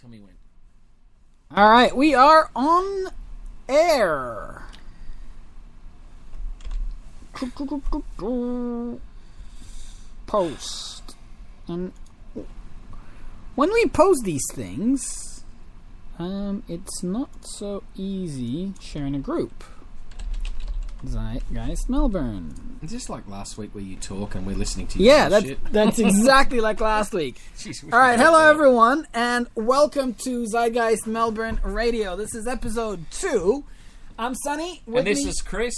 Tell me when. All right, we are on air. Post. And when we post these things, it's not so easy sharing a group. Zeitgeist Melbourne. It's just like last week where you talk and we're listening to you. Yeah, that's exactly like last week. Jeez, all right, hello everyone, and welcome to Zeitgeist Melbourne Radio. This is episode 2. I'm Sonny. And this is Chris.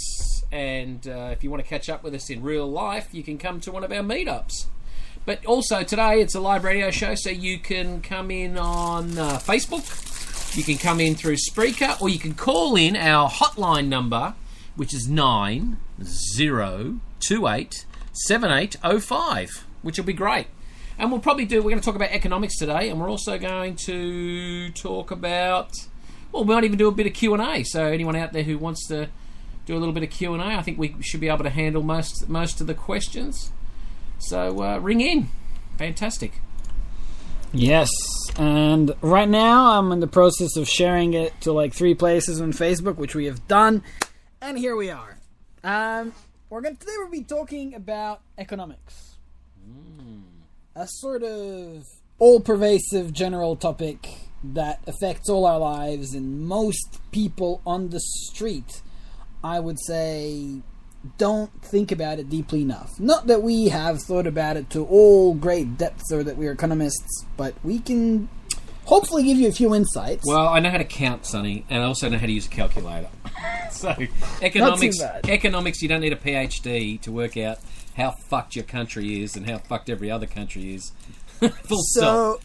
And if you want to catch up with us in real life, you can come to one of our meetups. But also today it's a live radio show, so you can come in on Facebook, you can come in through Spreaker, or you can call in our hotline number, which is 90287805, which will be great. And we're going to talk about economics today, and we're also going to talk about, we might even do a bit of Q&A. So anyone out there who wants to do a little bit of Q&A, I think we should be able to handle most of the questions. So ring in. Fantastic. Yes, and right now I'm in the process of sharing it to like 3 places on Facebook, which we have done. And here we are. Today we'll be talking about economics. A sort of all-pervasive general topic that affects all our lives, and most people on the street, I would say, don't think about it deeply enough. Not that we have thought about it to all great depths or that we're economists, but we can hopefully give you a few insights. Well, I know how to count, Sonny, and I also know how to use a calculator. So, economics, you don't need a PhD to work out how fucked your country is and how fucked every other country is. Full stop.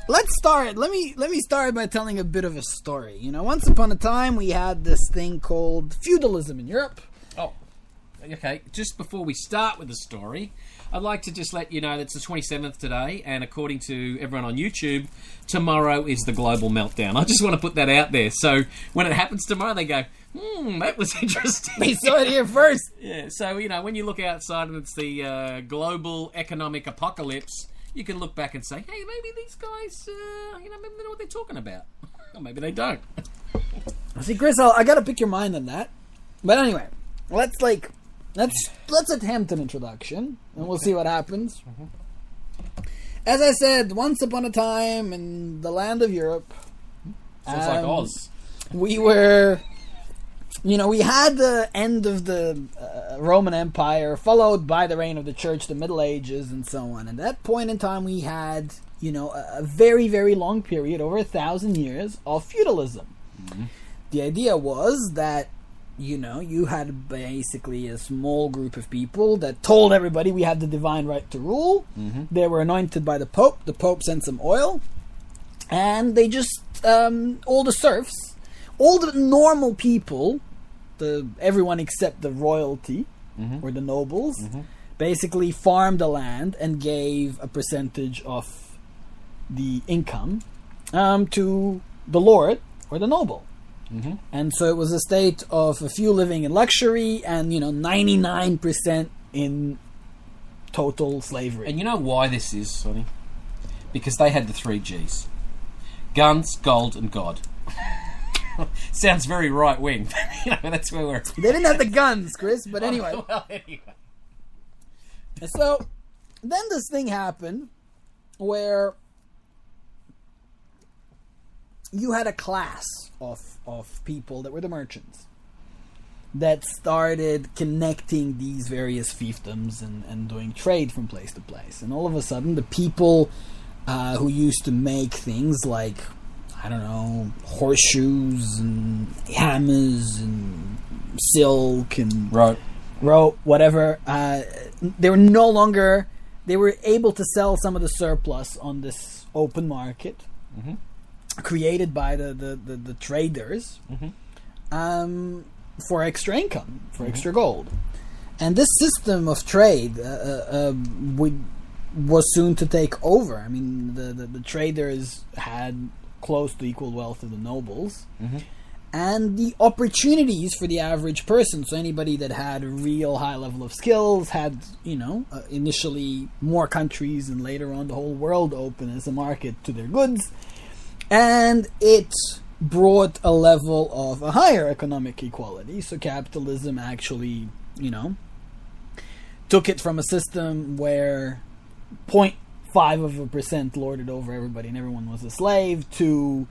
Let's start. Let me start by telling a bit of a story. You know, once upon a time, we had this thing called feudalism in Europe. Oh, okay. Just before we start with the story, I'd like to just let you know that it's the 27th today, and according to everyone on YouTube, tomorrow is the global meltdown. I just want to put that out there. So when it happens tomorrow, they go, that was interesting. We saw it here first. Yeah, so, you know, when you look outside and it's the global economic apocalypse, you can look back and say, hey, maybe these guys, maybe they know what they're talking about. Or maybe they don't. See, Chris, I got to pick your mind on that. But anyway, let's attempt an introduction, and we'll see what happens. Mm-hmm. As I said, once upon a time in the land of Europe, sounds like Oz. We were, we had the end of the Roman Empire, followed by the reign of the Church, the Middle Ages, and so on. At that point in time, we had, a very, very long period, over 1,000 years, of feudalism. Mm-hmm. The idea was that you had basically a small group of people that told everybody we had the divine right to rule. Mm-hmm. They were anointed by the Pope. The Pope sent some oil. And they just, all the serfs, all the normal people, everyone except the royalty, mm-hmm. or the nobles, mm-hmm. basically farmed the land and gave a percentage of the income to the lord or the noble. Mm-hmm. And so it was a state of a few living in luxury and, 99% in total slavery. And you know why this is, Sonny? Because they had the 3 Gs. Guns, gold, and God. Sounds very right-wing. That's where we're... They didn't have the guns, Chris, but anyway. Well, anyway. So, then this thing happened where you had a class of people that were the merchants that started connecting these various fiefdoms and doing trade from place to place. And all of a sudden, the people who used to make things like, I don't know, horseshoes and hammers and silk and rope, whatever, they were able to sell some of the surplus on this open market. Mm-hmm. Created by the traders, mm-hmm. For extra income, for mm-hmm. extra gold. And this system of trade was soon to take over. I mean, the traders had close to equal wealth of the nobles. Mm-hmm. And the opportunities for the average person, so anybody that had a real high level of skills, had, initially more countries and later on the whole world open as a market to their goods. And it brought a level of a higher economic equality. So capitalism actually, took it from a system where 0.5% lorded over everybody and everyone was a slave to,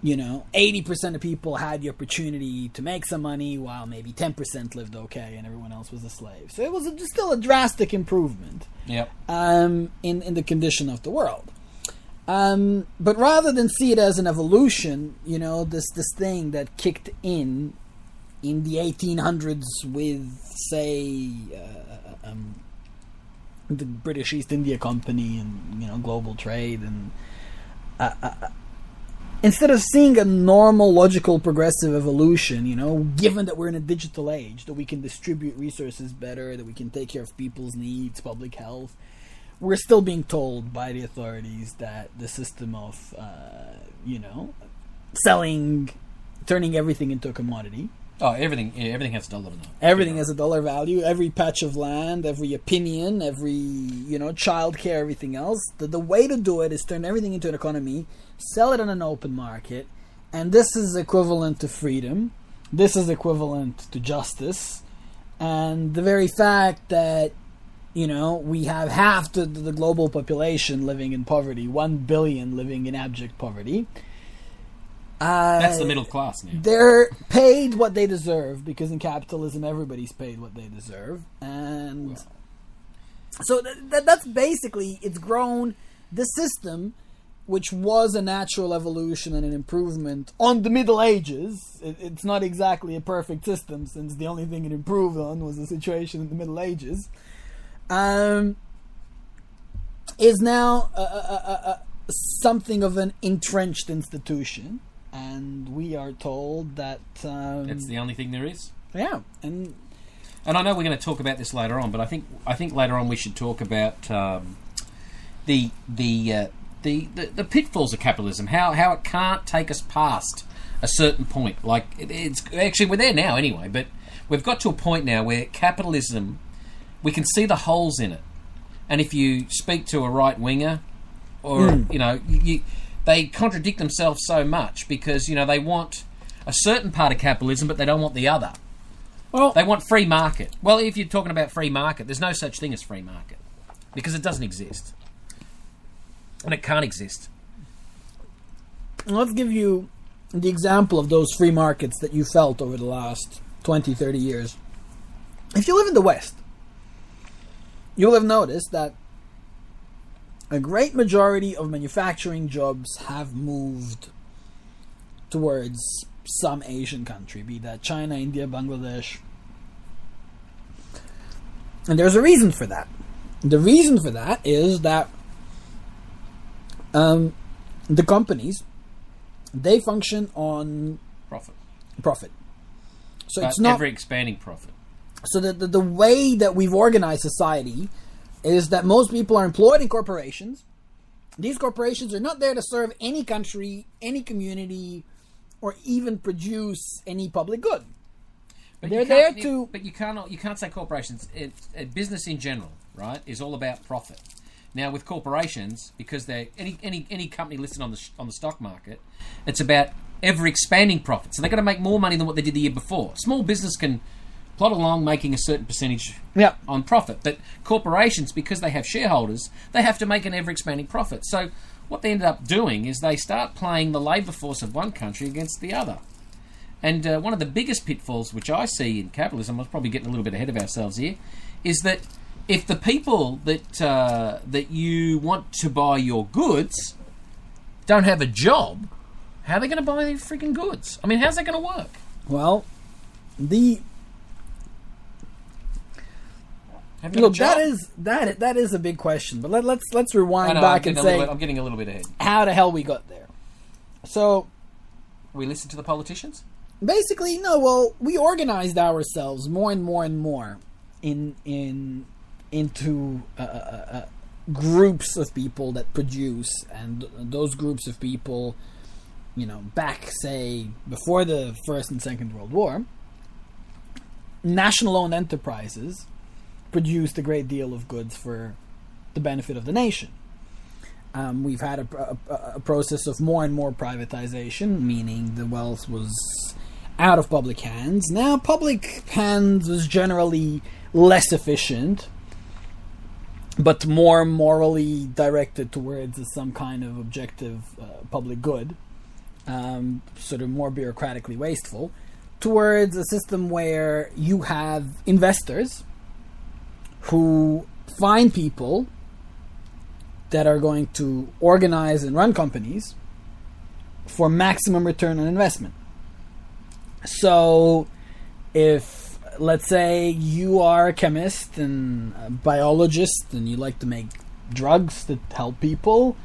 80% of people had the opportunity to make some money while maybe 10% lived okay and everyone else was a slave. So it was still a drastic improvement in the condition of the world. But rather than see it as an evolution, this thing that kicked in the 1800s with, say, the British East India Company and global trade, and instead of seeing a normal, logical, progressive evolution, given that we're in a digital age, that we can distribute resources better, that we can take care of people's needs, public health, we're still being told by the authorities that the system of, turning everything into a commodity. Oh, everything has a dollar now. Everything has a dollar value. Every patch of land, every opinion, every, childcare, everything else. The way to do it is turn everything into an economy, sell it on an open market, and this is equivalent to freedom. This is equivalent to justice. And the very fact that we have half the global population living in poverty, 1 billion living in abject poverty. That's the middle class now. They're paid what they deserve, because in capitalism everybody's paid what they deserve. And so that's basically, it's grown the system, which was a natural evolution and an improvement on the Middle Ages. It's not exactly a perfect system, since the only thing it improved on was the situation in the Middle Ages. Is now something of an entrenched institution, and we are told that it's the only thing there is. Yeah, and I know we're going to talk about this later on, but I think later on we should talk about the pitfalls of capitalism, how it can't take us past a certain point. Like it's actually, we're there now anyway, but we've got to a point now where capitalism, we can see the holes in it. And if you speak to a right winger, or they contradict themselves so much, because they want a certain part of capitalism, but they don't want the other. Well, they want free market. Well, if you're talking about free market, there's no such thing as free market, because it doesn't exist, and it can't exist. Let's give you the example of those free markets that you felt over the last 20, 30 years. If you live in the West, you'll have noticed that a great majority of manufacturing jobs have moved towards some Asian country, be that China, India, Bangladesh. And there's a reason for that. The reason for that is that the companies, they function on profit. So but it's not ever expanding profit. So the way that we've organized society is that most people are employed in corporations. These corporations are not there to serve any country, any community, or even produce any public good. But they're there to. But you can't say corporations. Business in general, right, is all about profit. Now with corporations, because they're any company listed on the stock market, it's about ever expanding profit. So they're going to make more money than what they did the year before. Small business can plod along making a certain percentage on profit. But corporations, because they have shareholders, they have to make an ever-expanding profit. So what they end up doing is they start playing the labour force of one country against the other. And one of the biggest pitfalls, which I see in capitalism, I was probably getting a little bit ahead of ourselves here, is that if the people that you want to buy your goods don't have a job, how are they going to buy their freaking goods? I mean, how's that going to work? Well, look, that is a big question. But let's rewind back and say I'm getting a little bit ahead. How the hell we got there? So we listen to the politicians. Basically, no. Well, we organized ourselves more and more and more into groups of people that produce, and those groups of people, back say before the First and Second World War, national-owned enterprises produced a great deal of goods for the benefit of the nation. We've had a process of more and more privatization, meaning the wealth was out of public hands. Now, public hands was generally less efficient, but more morally directed towards some kind of objective public good, sort of more bureaucratically wasteful, towards a system where you have investors who find people that are going to organize and run companies for maximum return on investment. So, if, let's say, you are a chemist and a biologist and you like to make drugs that help people,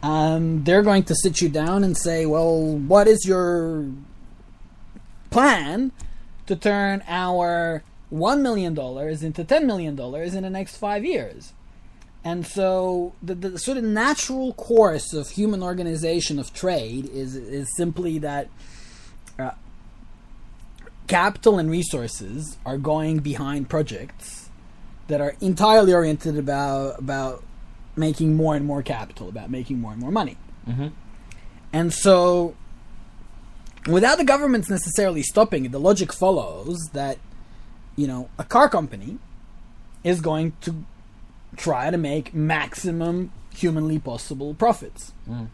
they're going to sit you down and say, well, what is your plan to turn our $1 million into $10 million in the next 5 years? And so the sort of natural course of human organization of trade is simply that capital and resources are going behind projects that are entirely oriented about making more and more capital, about making more and more money. Mm-hmm. And so, without the governments necessarily stopping it, the logic follows that, a car company is going to try to make maximum humanly possible profits. Mm.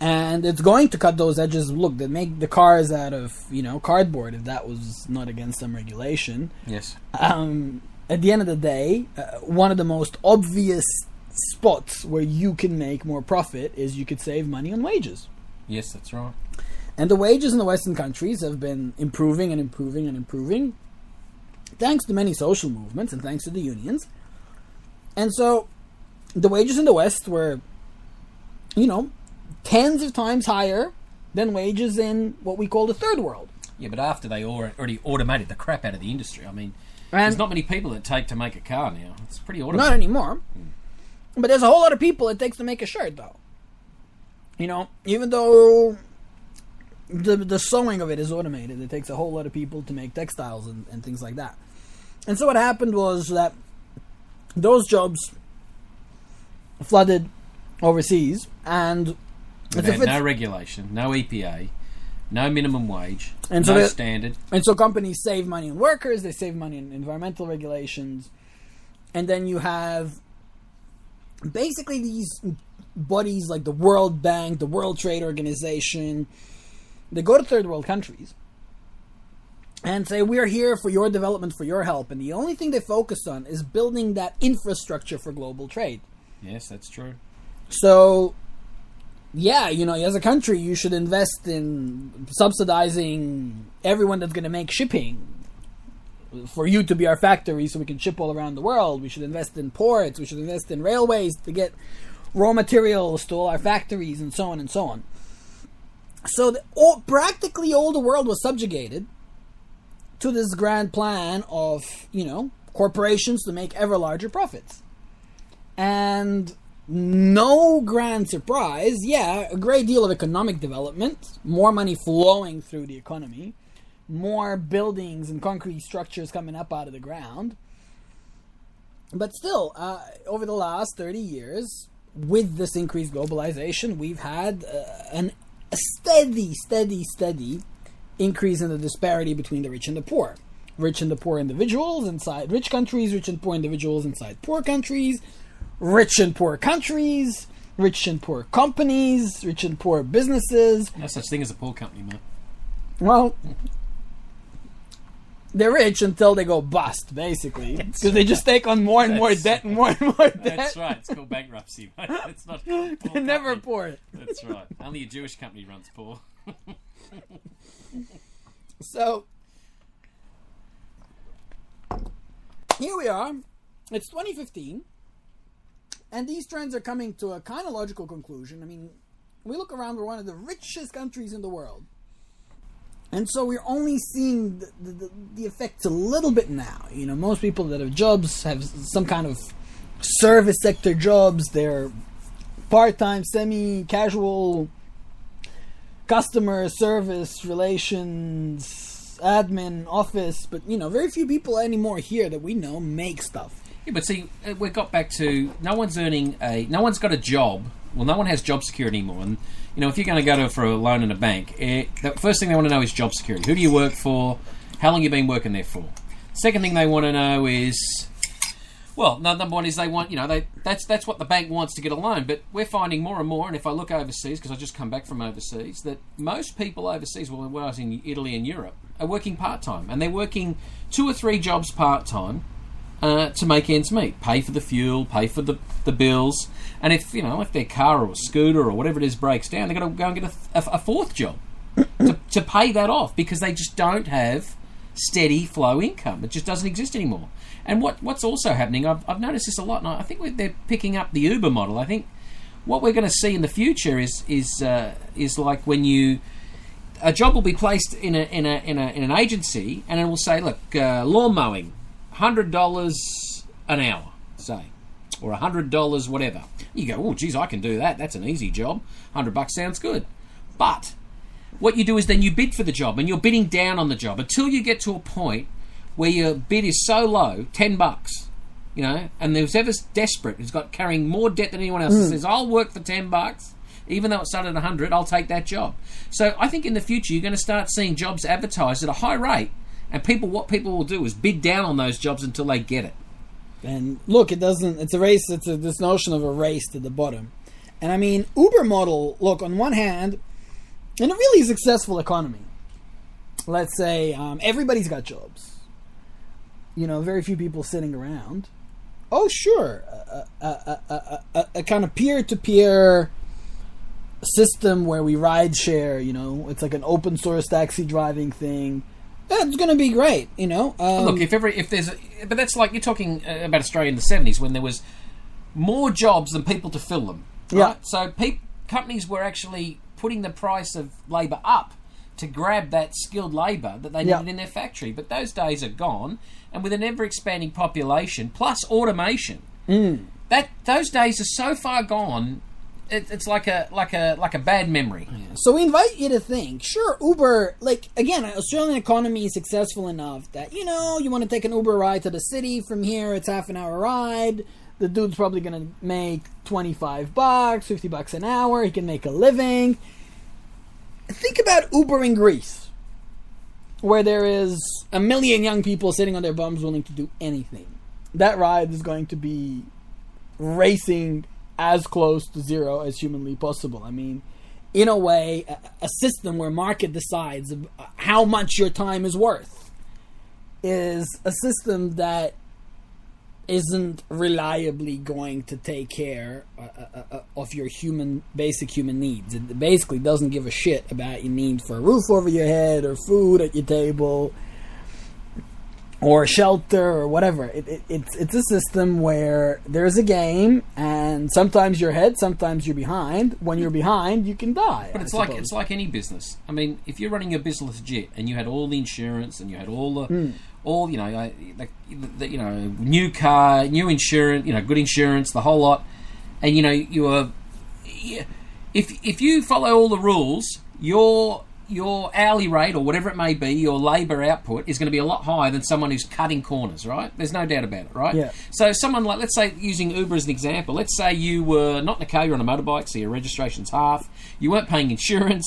And it's going to cut those edges. Look, they make the cars out of, cardboard, if that was not against some regulation. Yes. At the end of the day, one of the most obvious spots where you can make more profit is you could save money on wages. Yes, that's right. And the wages in the Western countries have been improving and improving and improving, thanks to many social movements and thanks to the unions. And so, the wages in the West were, tens of times higher than wages in what we call the third world. Yeah, but after they already automated the crap out of the industry, I mean, there's not many people that take to make a car now. It's pretty automated. Not anymore. But there's a whole lot of people it takes to make a shirt, though. Even though the sewing of it is automated, it takes a whole lot of people to make textiles and things like that. And so what happened was that those jobs flooded overseas, and no regulation, no EPA, no minimum wage, and no standard. And so companies save money on workers, they save money on environmental regulations, and then you have basically these bodies like the World Bank, the World Trade Organization. They go to third world countries and say, we're here for your development, for your help. And the only thing they focus on is building that infrastructure for global trade. Yes, that's true. So, yeah, as a country, you should invest in subsidizing everyone that's going to make shipping for you to be our factory so we can ship all around the world. We should invest in ports. We should invest in railways to get raw materials to all our factories and so on and so on. So practically all the world was subjugated to this grand plan of, corporations to make ever larger profits. And no grand surprise, a great deal of economic development, more money flowing through the economy, more buildings and concrete structures coming up out of the ground. But still, over the last 30 years, with this increased globalization, we've had a steady increase in the disparity between the rich and the poor. Rich and the poor individuals inside rich countries, rich and poor individuals inside poor countries, rich and poor countries, rich and poor companies, rich and poor businesses. No such thing as a poor company, mate. Well, they're rich until they go bust, basically. Because they just take on more and more debt and more debt. That's right. It's called bankruptcy, mate. It's not called poor. They're never company. poor. That's right. Only a Jewish company runs poor. So, here we are. It's 2015. And these trends are coming to a kind of logical conclusion. I mean, we look around, we're one of the richest countries in the world. And so we're only seeing the effects a little bit now. Most people that have jobs have some kind of service sector jobs. They're part-time, semi-casual customer service relations, admin, office. But, very few people anymore here that we know make stuff. Yeah, but see, we got back to no one's got a job Well, no one has job security anymore. And, if you're going to go for a loan in a bank, the first thing they want to know is job security. Who do you work for? How long you been working there for? Second thing they want to know is... Well, number one is they want, that's what the bank wants to get a loan. But we're finding more and more, and if I look overseas, because I just come back from overseas, that most people overseas, well, when I was in Italy and Europe, are working part-time. And they're working 2 or 3 jobs part-time to make ends meet. Pay for the fuel, pay for the bills. And if their car or scooter or whatever it is breaks down, they've got to go and get a fourth job to pay that off, because they just don't have steady flow income. It just doesn't exist anymore. And what's also happening, I've noticed this a lot, and I think they're picking up the Uber model. I think what we're going to see in the future is like when a job will be placed in an agency, and it will say, look, lawn mowing, $100 an hour, say, or $100 whatever. You go, oh, geez, I can do that. That's an easy job. $100 sounds good. But what you do is then you bid for the job, and you're bidding down on the job until you get to a point where your bid is so low, $10, and there's ever desperate, who's got carrying more debt than anyone else, says, I'll work for $10, even though it started at $100, I'll take that job. So I think in the future you're going to start seeing jobs advertised at a high rate, and what people will do is bid down on those jobs until they get it. And look, it's a race, this notion of a race to the bottom. And I mean, Uber model, look, on one hand, in a really successful economy, let's say everybody's got jobs. Very few people sitting around. Oh, sure, a kind of peer-to-peer system where we ride share. It's like an open source taxi driving thing. It's going to be great. Look, but that's like you're talking about Australia in the 70s when there was more jobs than people to fill them. Right? Yeah. So companies were actually putting the price of labour up to grab that skilled labour that they needed in their factory. But those days are gone, and with an ever-expanding population plus automation, those days are so far gone. It's like a bad memory. Yeah. So we invite you to think. Sure, Uber. Again, Australian economy is successful enough that you want to take an Uber ride to the city. From here, it's half an hour ride. The dude's probably going to make $25, $50 an hour. He can make a living. Think about Uber in Greece, where there is 1 million young people sitting on their bums willing to do anything. That ride is going to be racing as close to zero as humanly possible. I mean, in a way, a system where market decides how much your time is worth is a system that isn't reliably going to take care of your basic human needs. It basically doesn't give a shit about your need for a roof over your head or food at your table or shelter or whatever. It's a system where there's a game, and sometimes you're ahead, sometimes you're behind. When you're behind, you can die. But it's like any business. I mean, if you're running your business legit and you had all the insurance and you had all the new car, new insurance, good insurance, the whole lot, and if you follow all the rules, your hourly rate or whatever it may be, your labour output is going to be a lot higher than someone who's cutting corners, right? There's no doubt about it, right? Yeah. So someone like, let's say, using Uber as an example, let's say you were not in a car, you're on a motorbike, so your registration's half, you weren't paying insurance,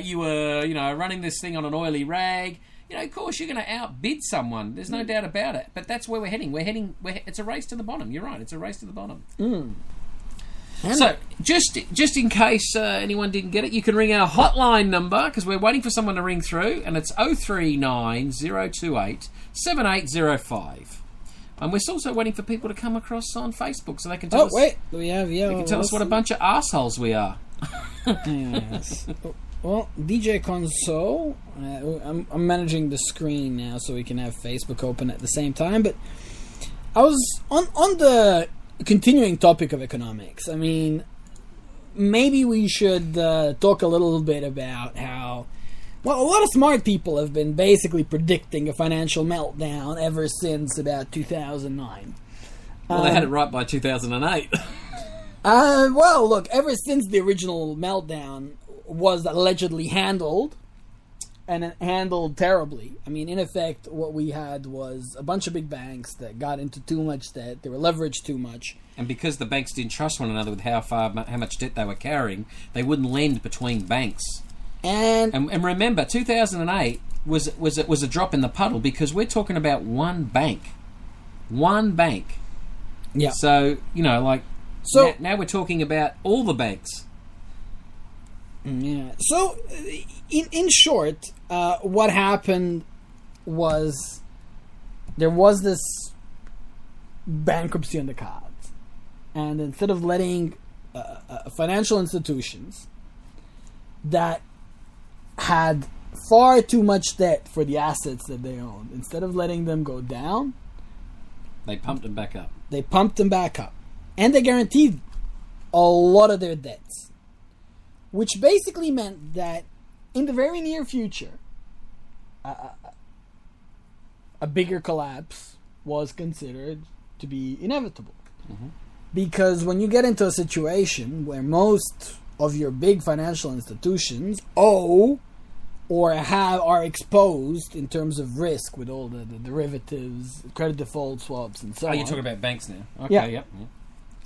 you were, running this thing on an oily rag. Of course, you're going to outbid someone. There's no doubt about it. But that's where we're heading. It's a race to the bottom. You're right. It's a race to the bottom. So, just in case anyone didn't get it, you can ring our hotline number, because we're waiting for someone to ring through, and it's 039 028 7805. And we're also waiting for people to come across on Facebook so they can tell us. Oh, wait. We have, they can tell us what a bunch of assholes we are. Yes. Well, DJ Console, I'm managing the screen now so we can have Facebook open at the same time, but I was on the continuing topic of economics. I mean, maybe we should talk a little bit about how, well, a lot of smart people have been basically predicting a financial meltdown ever since about 2009. Well, they had it right by 2008. Well, look, ever since the original meltdown was allegedly handled, and handled terribly. I mean, in effect, what we had was a bunch of big banks that got into too much debt. They were leveraged too much. And because the banks didn't trust one another with how much debt they were carrying, they wouldn't lend between banks. And remember, 2008 was a drop in the puddle because we're talking about one bank. One bank. Yeah. So, now we're talking about all the banks. Yeah. So, in short, what happened was there was this bankruptcy on the cards. And instead of letting financial institutions that had far too much debt for the assets that they owned, instead of letting them go down, they pumped them back up. And they guaranteed a lot of their debts. Which basically meant that in the very near future, a bigger collapse was considered to be inevitable. Mm-hmm. Because when you get into a situation where most of your big financial institutions owe or are exposed in terms of risk with all the derivatives, credit default swaps, and so on. Oh, you're talking about banks now. Okay, yeah. Yep.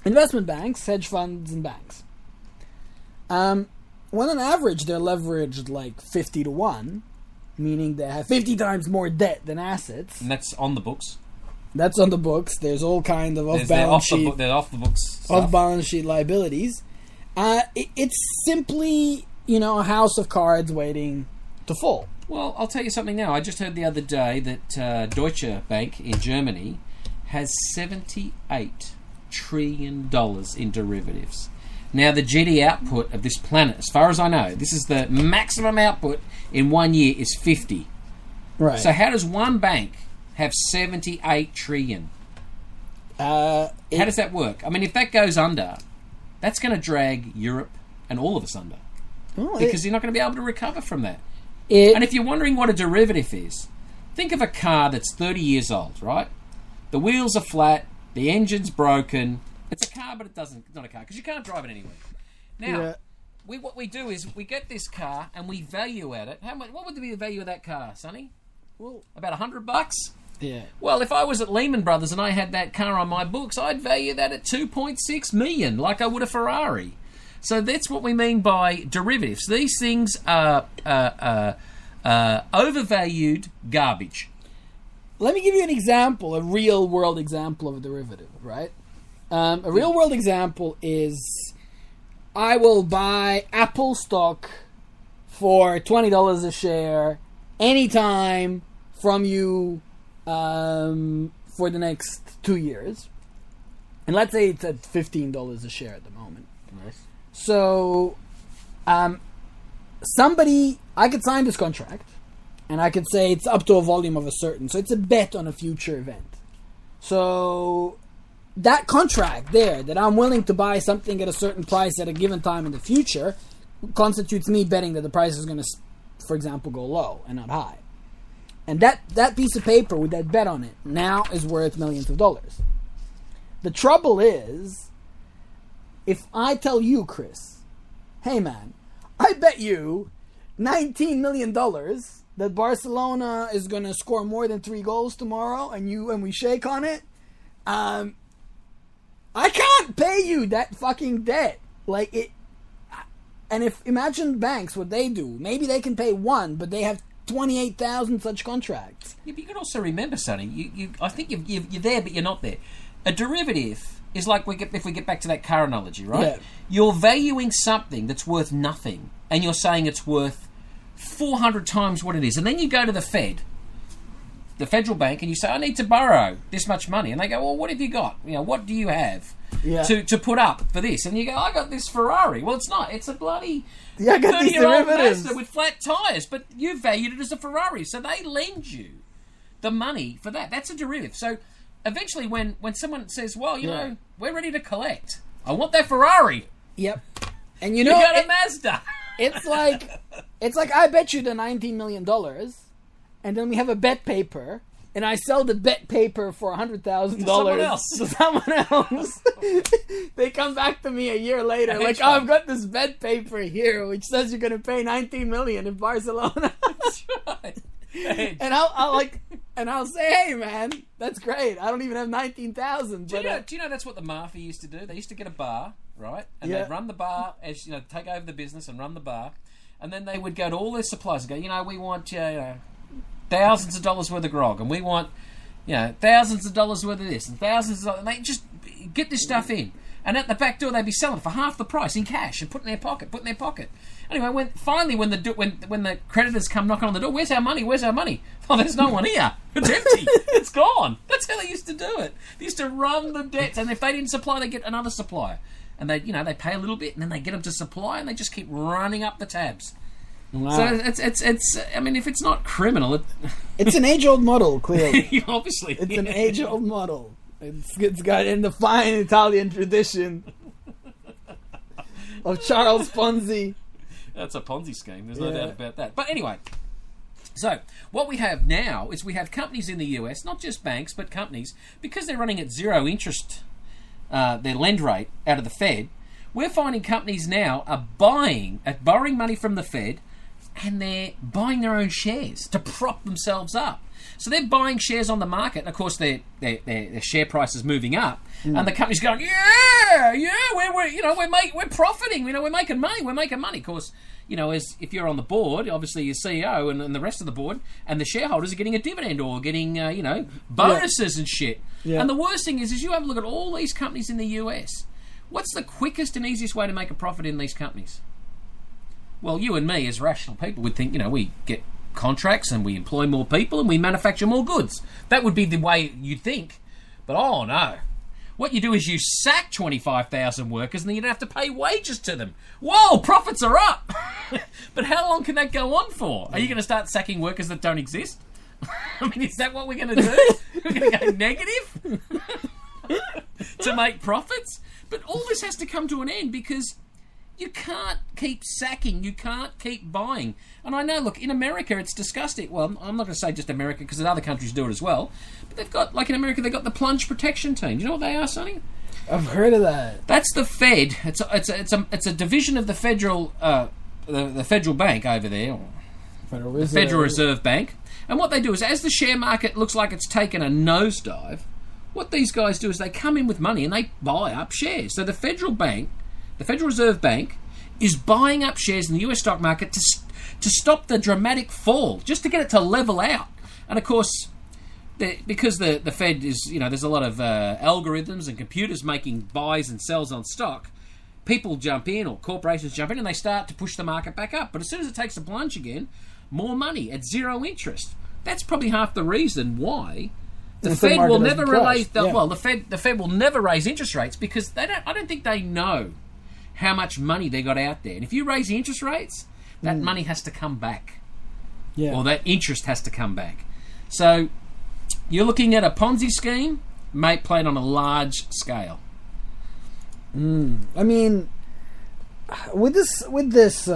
Investment banks, hedge funds, and banks. When on average they're leveraged like 50 to 1, meaning they have 50 times more debt than assets. And that's on the books. That's on the books. There's all kind of off-balance sheet liabilities. It's simply, a house of cards waiting to fall. Well, I'll tell you something now. I just heard the other day that Deutsche Bank in Germany has $78 trillion in derivatives. Now, the GDP output of this planet, as far as I know, this is the maximum output in 1 year is 50. Right. So how does one bank have 78 trillion? How does that work? I mean, if that goes under, that's going to drag Europe and all of us under. Because you're not going to be able to recover from that. And if you're wondering what a derivative is, think of a car that's 30 years old, right? The wheels are flat, the engine's broken. It's a car, but it's not a car, because you can't drive it anyway. Now, what we do is we get this car and we value at it. What would be the value of that car, Sonny? Well, about $100? Yeah. Well, if I was at Lehman Brothers and I had that car on my books, I'd value that at $2.6 million, like I would a Ferrari. So that's what we mean by derivatives. These things are overvalued garbage. Let me give you an example, a real-world example of a derivative, right? A real-world example is I will buy Apple stock for $20 a share anytime from you for the next 2 years. And let's say it's at $15 a share at the moment. Nice. So, I could sign this contract, and I could say it's up to a volume of a certain. So it's a bet on a future event. So that contract there, that I'm willing to buy something at a certain price at a given time in the future, constitutes me betting that the price is going to, for example, go low and not high. And that piece of paper with that bet on it now is worth millions of dollars. The trouble is, if I tell you, Chris, hey man, I bet you $19 million that Barcelona is going to score more than 3 goals tomorrow, and we shake on it, I can't pay you that fucking debt. Like it. And if imagine banks, what they do, maybe they can pay one, but they have 28,000 such contracts. Yeah, but you can also remember, Sonny, I think you're there, but you're not there. A derivative is like if we get back to that car analogy, right? Yeah. You're valuing something that's worth nothing, and you're saying it's worth 400 times what it is, and then you go to the federal bank, and you say, I need to borrow this much money, and they go, well, what have you got? What do you have to put up for this? And you go, I got this Ferrari. Well, it's not. It's a bloody 30-year-old Mazda with flat tyres, but you valued it as a Ferrari, so they lend you the money for that. That's a derivative. So eventually when someone says, well, we're ready to collect, I want that Ferrari. Yep. And you got a Mazda. It's like I bet you the $19 million, and then we have a bet paper, and I sell the bet paper for $100,000 to someone else. They come back to me a year later, like, I've got this bet paper here, which says you're going to pay $19 million in Barcelona. That's right. And I'll say, hey man, that's great. I don't even have 19,000. Do you know that's what the mafia used to do? They used to get a bar, right? And they'd run the bar, as take over the business and run the bar, and then they would go to all their suppliers and go, we want thousands of dollars worth of grog, and we want thousands of dollars worth of this, and thousands of dollars, and they just get this stuff in. And at the back door, they'd be selling it for half the price in cash and put in their pocket. Anyway, when the creditors come knocking on the door, where's our money? Oh, there's no one here. It's empty. It's gone. That's how they used to do it. They used to run the debts, and if they didn't supply, they get another supplier, and they pay a little bit, and then they get them to supply, and they just keep running up the tabs. Wow. So it's. I mean, if it's not criminal, it's an age-old model. Clearly, obviously, it's an age-old model. It's got in the fine Italian tradition of Charles Ponzi. That's a Ponzi scheme. There's no doubt about that. But anyway, so what we have now is we have companies in the US, not just banks, but companies, because they're running at zero interest, their lend rate out of the Fed. We're finding companies now are borrowing money from the Fed, and they're buying their own shares to prop themselves up. So they're buying shares on the market, and of course their share price is moving up, and the company's going, we're profiting, we're making money. Of course, as if you're on the board, obviously your CEO and the rest of the board and the shareholders are getting a dividend or getting bonuses and shit. Yeah. And the worst thing is you have a look at all these companies in the US. What's the quickest and easiest way to make a profit in these companies? Well, you and me as rational people would think, we get contracts and we employ more people and we manufacture more goods. That would be the way you'd think. But oh no. What you do is you sack 25,000 workers and then you don't have to pay wages to them. Whoa, profits are up. But how long can that go on for? Are you going to start sacking workers that don't exist? I mean, is that what we're going to do? We're going to go negative to make profits? But all this has to come to an end because you can't keep sacking. You can't keep buying. And I know, look, in America, it's disgusting. Well, I'm not going to say just America because other countries do it as well. But they've got, like in America, they've got the plunge protection team. Do you know what they are, Sonny? I've heard of that. That's the Fed. It's a division of the federal the federal bank over there, the Federal Reserve Bank. And what they do is, as the share market looks like it's taken a nosedive, what these guys do is they come in with money and they buy up shares. So the Federal Reserve Bank is buying up shares in the US stock market to stop the dramatic fall, just to get it to level out. And of course, because the Fed is, there's a lot of algorithms and computers making buys and sells on stock, people jump in or corporations jump in and they start to push the market back up. But as soon as it takes a plunge again, more money at zero interest. That's probably half the reason why the Fed will never raise. The Fed will never raise interest rates because I don't think they know how much money they got out there. And if you raise the interest rates, that money has to come back. Yeah. Or that interest has to come back. So you're looking at a Ponzi scheme played on a large scale. I mean, with this,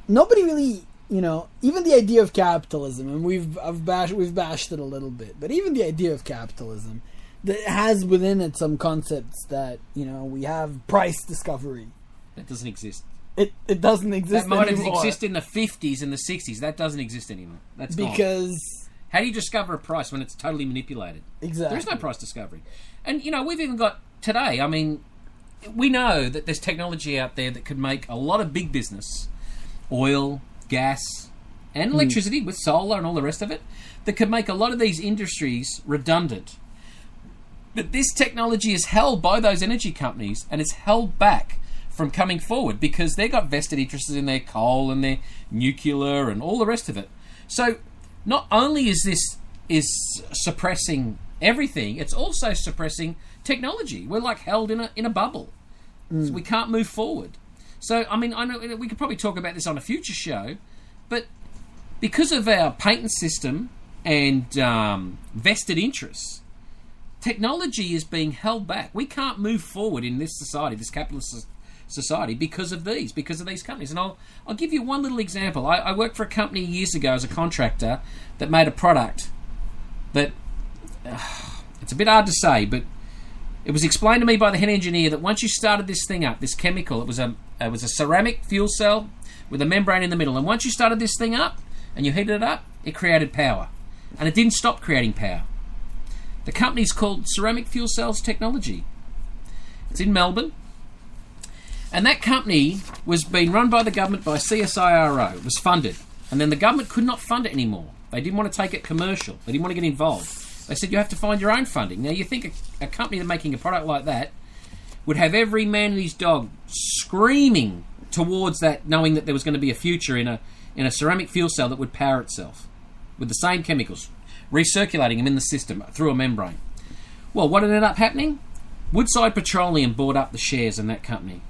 nobody really, even the idea of capitalism, and we've bashed it a little bit, but even the idea of capitalism, that has within it some concepts that, we have price discovery. That doesn't exist. It doesn't exist anymore. That might have existed in the 50s and the 60s. That doesn't exist anymore. That's gone. Because how do you discover a price when it's totally manipulated? Exactly. There is no price discovery. And, we've even got today, I mean, we know that there's technology out there that could make a lot of big business, oil, gas, and electricity with solar and all the rest of it, that could make a lot of these industries redundant. But this technology is held by those energy companies and it's held back from coming forward because they've got vested interests in their coal and their nuclear and all the rest of it. So not only is this suppressing everything, it's also suppressing technology. We're like held in a bubble. So we can't move forward. So, I mean, I know we could probably talk about this on a future show, but because of our patent system and vested interests, technology is being held back. We can't move forward in this society, this capitalist society, because of these companies. And I'll give you one little example. I worked for a company years ago as a contractor that made a product that it's a bit hard to say, but it was explained to me by the head engineer that once you started this thing up, this chemical, it was a ceramic fuel cell with a membrane in the middle. And once you started this thing up and you heated it up, it created power. And it didn't stop creating power. The company's called Ceramic Fuel Cells Technology. It's in Melbourne. And that company was being run by the government by CSIRO. It was funded. And then the government could not fund it anymore. They didn't want to take it commercial. They didn't want to get involved. They said you have to find your own funding. Now you think a company that's making a product like that would have every man and his dog screaming towards that, knowing that there was going to be a future in a ceramic fuel cell that would power itself with the same chemicals, recirculating them in the system through a membrane. Well, what ended up happening? Woodside Petroleum bought up the shares in that company.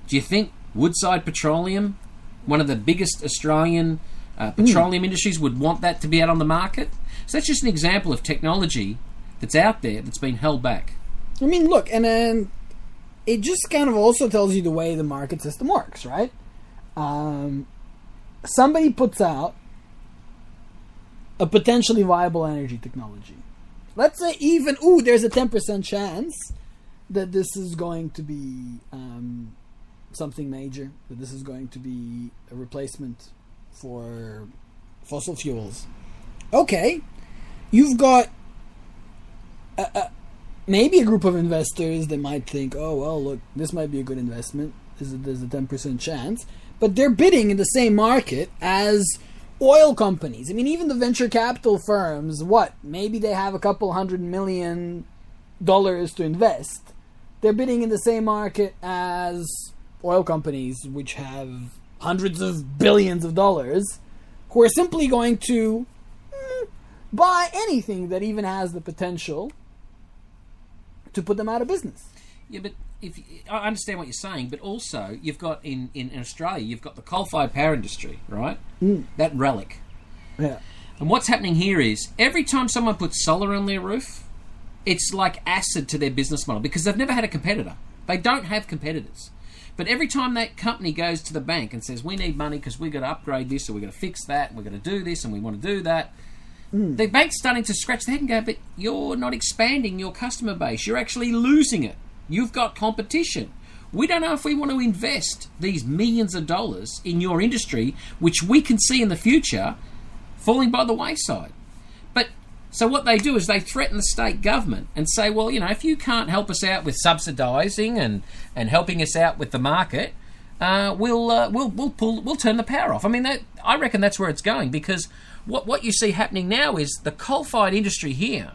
Do you think Woodside Petroleum, one of the biggest Australian petroleum industries, would want that to be out on the market? So that's just an example of technology that's out there that's been held back. I mean, look, and then it just kind of also tells you the way the market system works, right? Somebody puts out a potentially viable energy technology. Let's say even, there's a 10% chance that this is going to be something major, that this is going to be a replacement for fossil fuels. Okay, you've got maybe a group of investors that might think, oh, well, look, this might be a good investment. There's a 10% chance. But they're bidding in the same market as oil companies. I mean, even the venture capital firms, maybe they have a couple $100 million to invest. They're bidding in the same market as oil companies, which have hundreds of billions of dollars, who are simply going to buy anything that even has the potential to put them out of business. Yeah, but I understand what you're saying, but also you've got in Australia, you've got the coal-fired power industry, right? That relic. Yeah. And what's happening here is every time someone puts solar on their roof, it's like acid to their business model because they've never had a competitor. They don't have competitors. But every time that company goes to the bank and says, we need money because we've got to upgrade this or we've got to fix that and we're going to do this and we want to do that, the bank's starting to scratch their head and go, but you're not expanding your customer base. You're actually losing it. You've got competition. We don't know if we want to invest these millions of dollars in your industry, which we can see in the future falling by the wayside. But so what they do is they threaten the state government and say, well, if you can't help us out with subsidising and helping us out with the market, we'll turn the power off. I mean, I reckon that's where it's going, because what you see happening now is the coal-fired industry here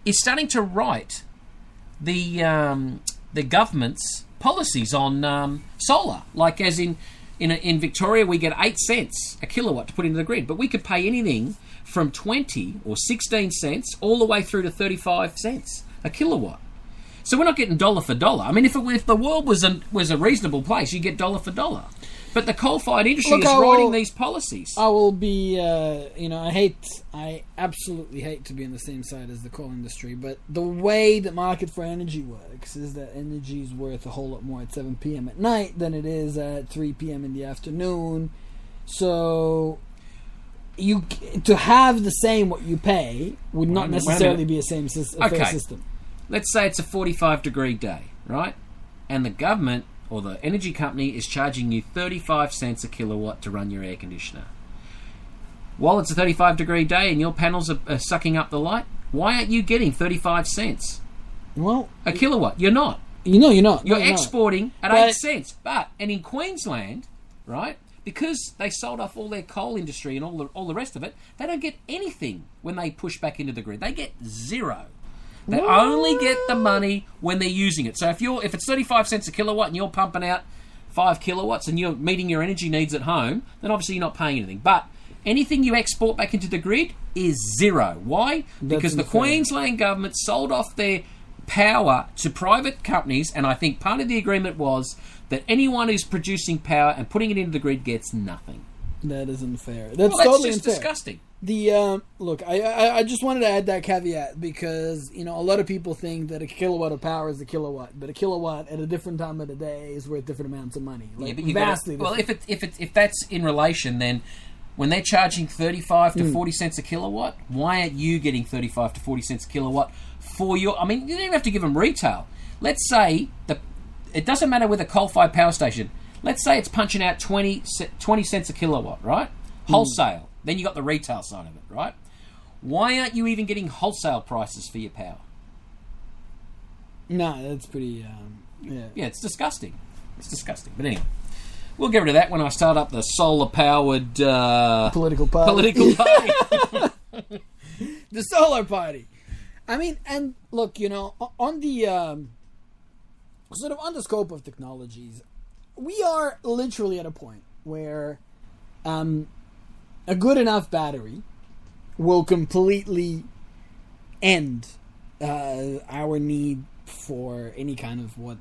is starting to write the government's policies on solar. Like as in Victoria, we get 8 cents a kilowatt to put into the grid, but we could pay anything from 20 or 16 cents all the way through to 35 cents a kilowatt. So we're not getting dollar for dollar. I mean, if the world was a reasonable place, you get dollar for dollar. But the coal-fired industry is writing these policies. I will be, I absolutely hate to be on the same side as the coal industry, but the way the market for energy works is that energy is worth a whole lot more at 7 p.m. at night than it is at 3 p.m. in the afternoon. So to have the same what you pay would not necessarily be a fair system. Let's say it's a 45-degree day, right? And the government or the energy company is charging you 35 cents a kilowatt to run your air conditioner. While it's a 35-degree day and your panels are sucking up the light, why aren't you getting 35 cents a kilowatt? You're not. You're not. You're exporting at 8 cents. And in Queensland, right, because they sold off all their coal industry and all the rest of it, they don't get anything when they push back into the grid. They get zero. They only get the money when they're using it. So if it's 35 cents a kilowatt and you're pumping out 5 kilowatts and you're meeting your energy needs at home, then obviously you're not paying anything. But anything you export back into the grid is zero. Why? Because the Queensland government sold off their power to private companies, and I think part of the agreement was that anyone who's producing power and putting it into the grid gets nothing. That isn't fair. That's totally just unfair. Disgusting. Look, I just wanted to add that caveat because a lot of people think that a kilowatt of power is a kilowatt, but a kilowatt at a different time of the day is worth different amounts of money. Like, but vastly different. Well, if that's in relation, then when they're charging 35 to 40 cents a kilowatt, why aren't you getting 35 to 40 cents a kilowatt for your? I mean, you don't even have to give them retail. Let's say it doesn't matter with a coal-fired power station. let's say it's punching out 20 cents a kilowatt, right? Wholesale. Then you got the retail side of it, right? Why aren't you even getting wholesale prices for your power? No, that's pretty. Yeah, it's disgusting. It's disgusting. But anyway, we'll get rid of that when I start up the solar-powered political party. The solar party. I mean, and look, you know, on the sort of on the scope of technologies, we are literally at a point where a good enough battery will completely end our need for any kind of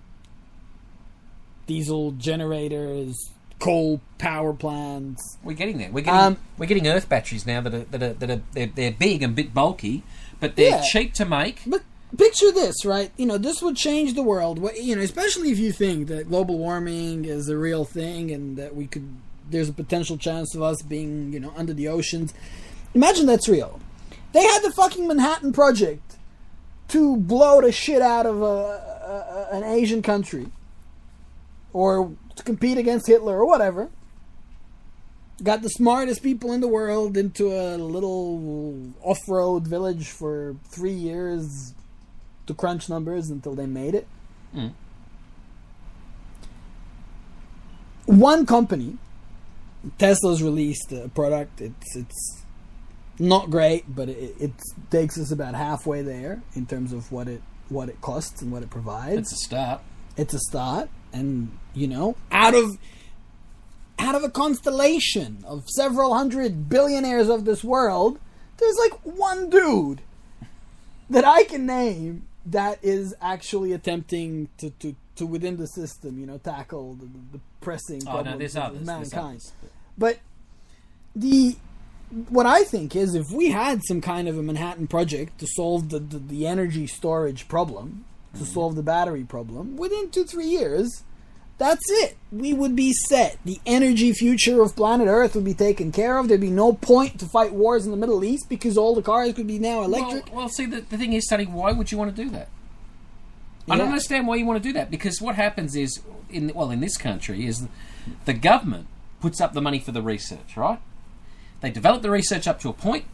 diesel generators, coal power plants. We're getting there. We're getting earth batteries now they're big and a bit bulky, but they're cheap to make. But picture this, right? You know, this would change the world. You know, especially if you think that global warming is a real thing and that there's a potential chance of us being, you know, under the oceans. Imagine that's real. They had the fucking Manhattan Project to blow the shit out of an Asian country, or to compete against Hitler or whatever. Got the smartest people in the world into a little off-road village for 3 years to crunch numbers until they made it. One company, Tesla's released a product. It's not great, but it takes us about halfway there in terms of what it costs and what it provides. It's a start. And, you know, out of a constellation of several hundred billionaires of this world, there's like one dude that I can name that is actually attempting to within the system, you know, tackle the pressing problems of mankind. But what I think is, if we had some kind of a Manhattan Project to solve the energy storage problem, to solve the battery problem, within 2-3 years, that's it. We would be set. The energy future of planet Earth would be taken care of. There'd be no point to fight wars in the Middle East because all the cars could be now electric. Well, see, the thing is, Sonny, why would you want to do that? Yeah. I don't understand why you want to do that, because what happens is, in this country, is the government puts up the money for the research, right? They develop the research up to a point,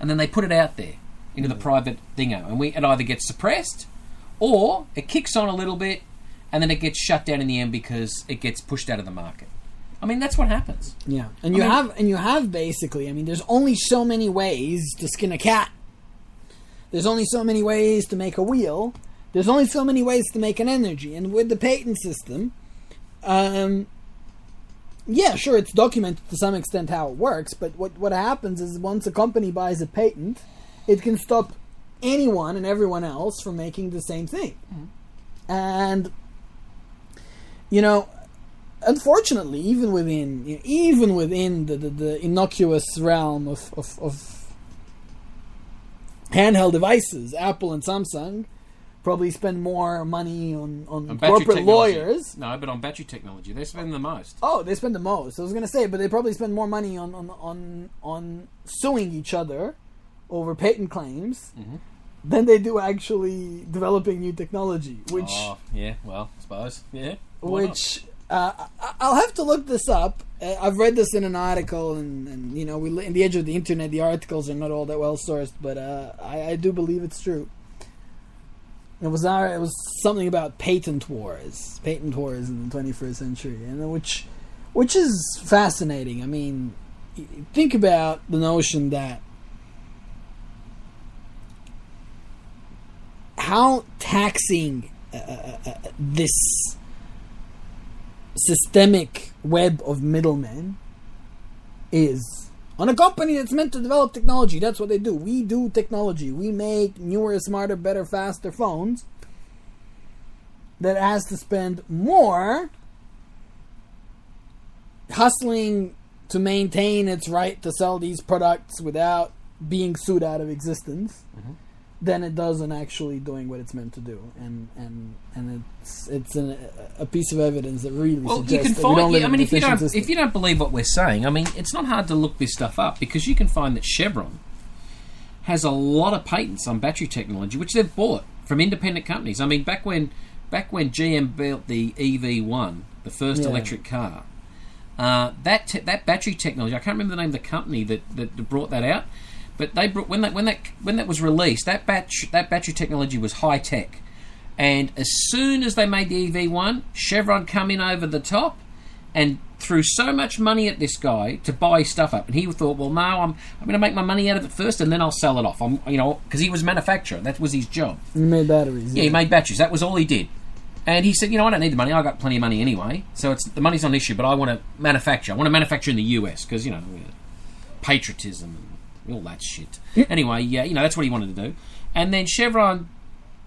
and then they put it out there into the private dingo, and it either gets suppressed, or it kicks on a little bit, and then it gets shut down in the end because it gets pushed out of the market. I mean, that's what happens. Yeah, and you have basically. I mean, there's only so many ways to skin a cat. There's only so many ways to make a wheel. There's only so many ways to make an energy, and with the patent system, yeah, sure, it's documented to some extent how it works. But what happens is, once a company buys a patent, it can stop anyone and everyone else from making the same thing, and you know, unfortunately, even within the innocuous realm of handheld devices, Apple and Samsung probably spend more money on corporate lawyers. No, but on battery technology, they spend the most. Oh, they spend the most. I was going to say, but they probably spend more money on suing each other over patent claims than they do actually developing new technology. Which, yeah, well, I suppose, yeah. Which I'll have to look this up. I've read this in an article, and you know, in the age of the internet, the articles are not all that well sourced, but I do believe it's true. It was something about patent wars in the 21st century, and which is fascinating. I mean, think about the notion that how taxing this systemic web of middlemen is on a company that's meant to develop technology. That's what they do. We do technology. We make newer, smarter, better, faster phones that has to spend more hustling to maintain its right to sell these products without being sued out of existence than it does on actually doing what it's meant to do. And it's a piece of evidence that really suggests that we don't live in an efficient system. If you don't believe what we're saying, I mean, it's not hard to look this stuff up, because you can find that Chevron has a lot of patents on battery technology, which they've bought from independent companies. I mean, back when GM built the EV1, the first electric car. That battery technology, I can't remember the name of the company that brought that out, but they brought, when that was released, that battery technology was high tech, and as soon as they made the EV1, Chevron come in over the top and threw so much money at this guy to buy stuff up, and he thought, well, no, I'm going to make my money out of it first, and then I'll sell it off. Because he was a manufacturer, that was his job. He made batteries. Yeah, he made batteries. That was all he did. And he said, I don't need the money. I got plenty of money anyway. So the money's not an issue, but I want to manufacture. I want to manufacture in the US because, patriotism and all that shit. Anyway, that's what he wanted to do. And then Chevron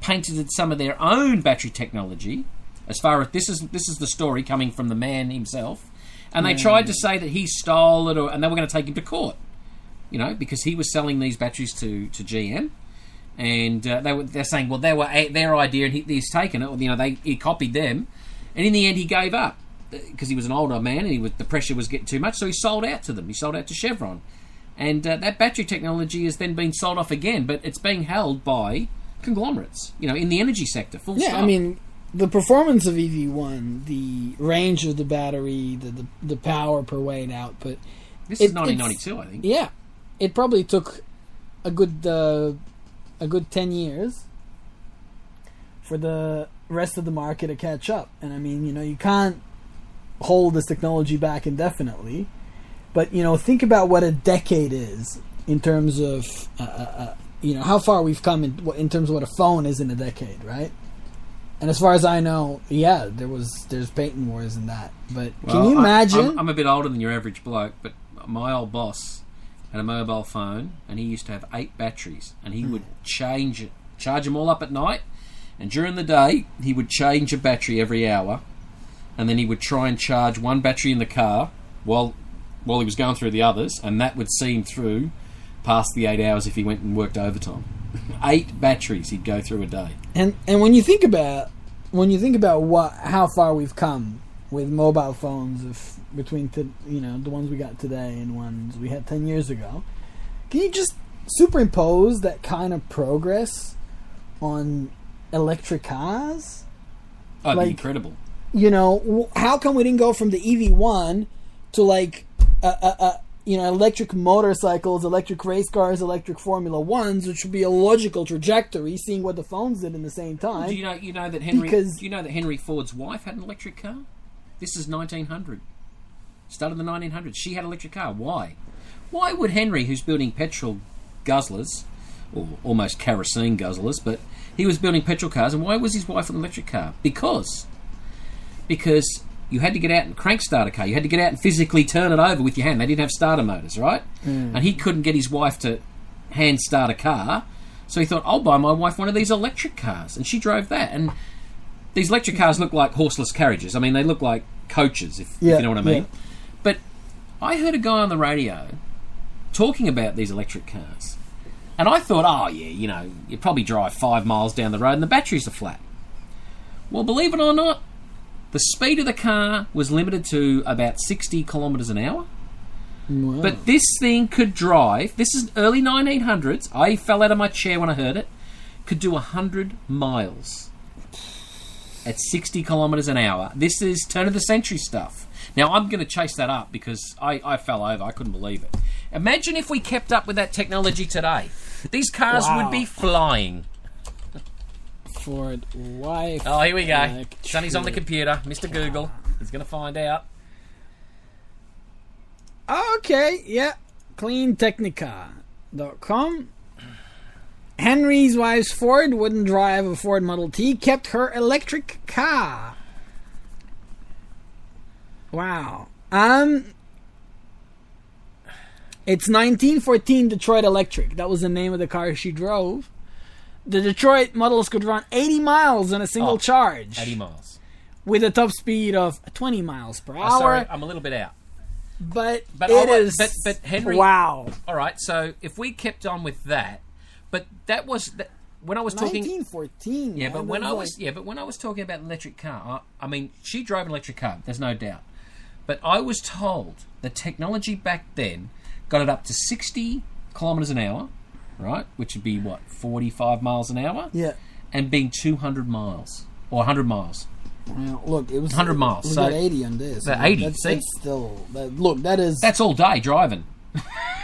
patented some of their own battery technology. As far as this is the story coming from the man himself. And they tried to say that he stole it, and they were going to take him to court. Because he was selling these batteries to GM. And they're saying, well, they were their idea, and he's taken it. He copied them, and in the end, he gave up because he was an older man, and the pressure was getting too much. So he sold out to them. He sold out to Chevron, and that battery technology has then been sold off again, but it's being held by conglomerates, in the energy sector. Full stop. I mean, the performance of EV1, the range of the battery, the power per weight output. This is 1992, I think. Yeah, it probably took a good 10 years for the rest of the market to catch up. And I mean, you can't hold this technology back indefinitely, but think about what a decade is in terms of how far we've come in terms of what a phone is in a decade, right? And as far as I know, there's patent wars in that. But can you imagine? I'm a bit older than your average bloke, but my old boss had a mobile phone, and he used to have 8 batteries, and he would charge them all up at night, and during the day he would change a battery every hour, and then he would try and charge one battery in the car while he was going through the others, and that would see him through past the 8 hours if he went and worked overtime. 8 batteries he'd go through a day. And when you think about how far we've come with mobile phones between the ones we got today and ones we had 10 years ago, can you just superimpose that kind of progress on electric cars? Oh, it'd be incredible. How come we didn't go from the EV1 to electric motorcycles, electric race cars, electric Formula Ones, which would be a logical trajectory, seeing what the phones did in the same time? Do you know that Henry Ford's wife had an electric car? This is 1900. Started in the 1900s. She had an electric car. Why? Why would Henry, who's building petrol guzzlers, or almost kerosene guzzlers, but he was building petrol cars, and why was his wife an electric car? Because you had to get out and crank start a car. You had to get out and physically turn it over with your hand. They didn't have starter motors, right? And he couldn't get his wife to hand start a car, so he thought, I'll buy my wife one of these electric cars. And she drove that. And these electric cars look like horseless carriages. I mean, they look like coaches, if you know what I mean. Yeah. But I heard a guy on the radio talking about these electric cars, and I thought, you probably drive 5 miles down the road and the batteries are flat. Well, believe it or not, the speed of the car was limited to about 60 kilometres an hour. Wow. But this thing could drive, this is early 1900s, I fell out of my chair when I heard it, could do 100 miles at 60 kilometres an hour. This is turn of the century stuff. Now, I'm going to chase that up because I fell over. I couldn't believe it. Imagine if we kept up with that technology today. These cars would be flying. Ford wife. Oh, here we go. Sonny's on the computer. Mr. Google. He's going to find out. Okay, yeah. CleanTechnica.com. Henry's wife's Ford wouldn't drive a Ford Model T, kept her electric car. Wow. It's 1914 Detroit Electric. That was the name of the car she drove. The Detroit models could run 80 miles on a single charge. 80 miles. With a top speed of 20 miles per hour. Sorry, I'm a little bit out. But Henry... Wow. All right, so if we kept on with that... But that was... when I was talking... 1914. Yeah, man, but when I was talking about an electric car... I mean, she drove an electric car. There's no doubt. But I was told the technology back then got it up to 60 kilometres an hour, right? Which would be, 45 miles an hour? Yeah. And being 200 miles. Or 100 miles. Well, look, it was 100 miles. It was So at 80 on this. 80. That's, See, that's still look. That is that's all day driving.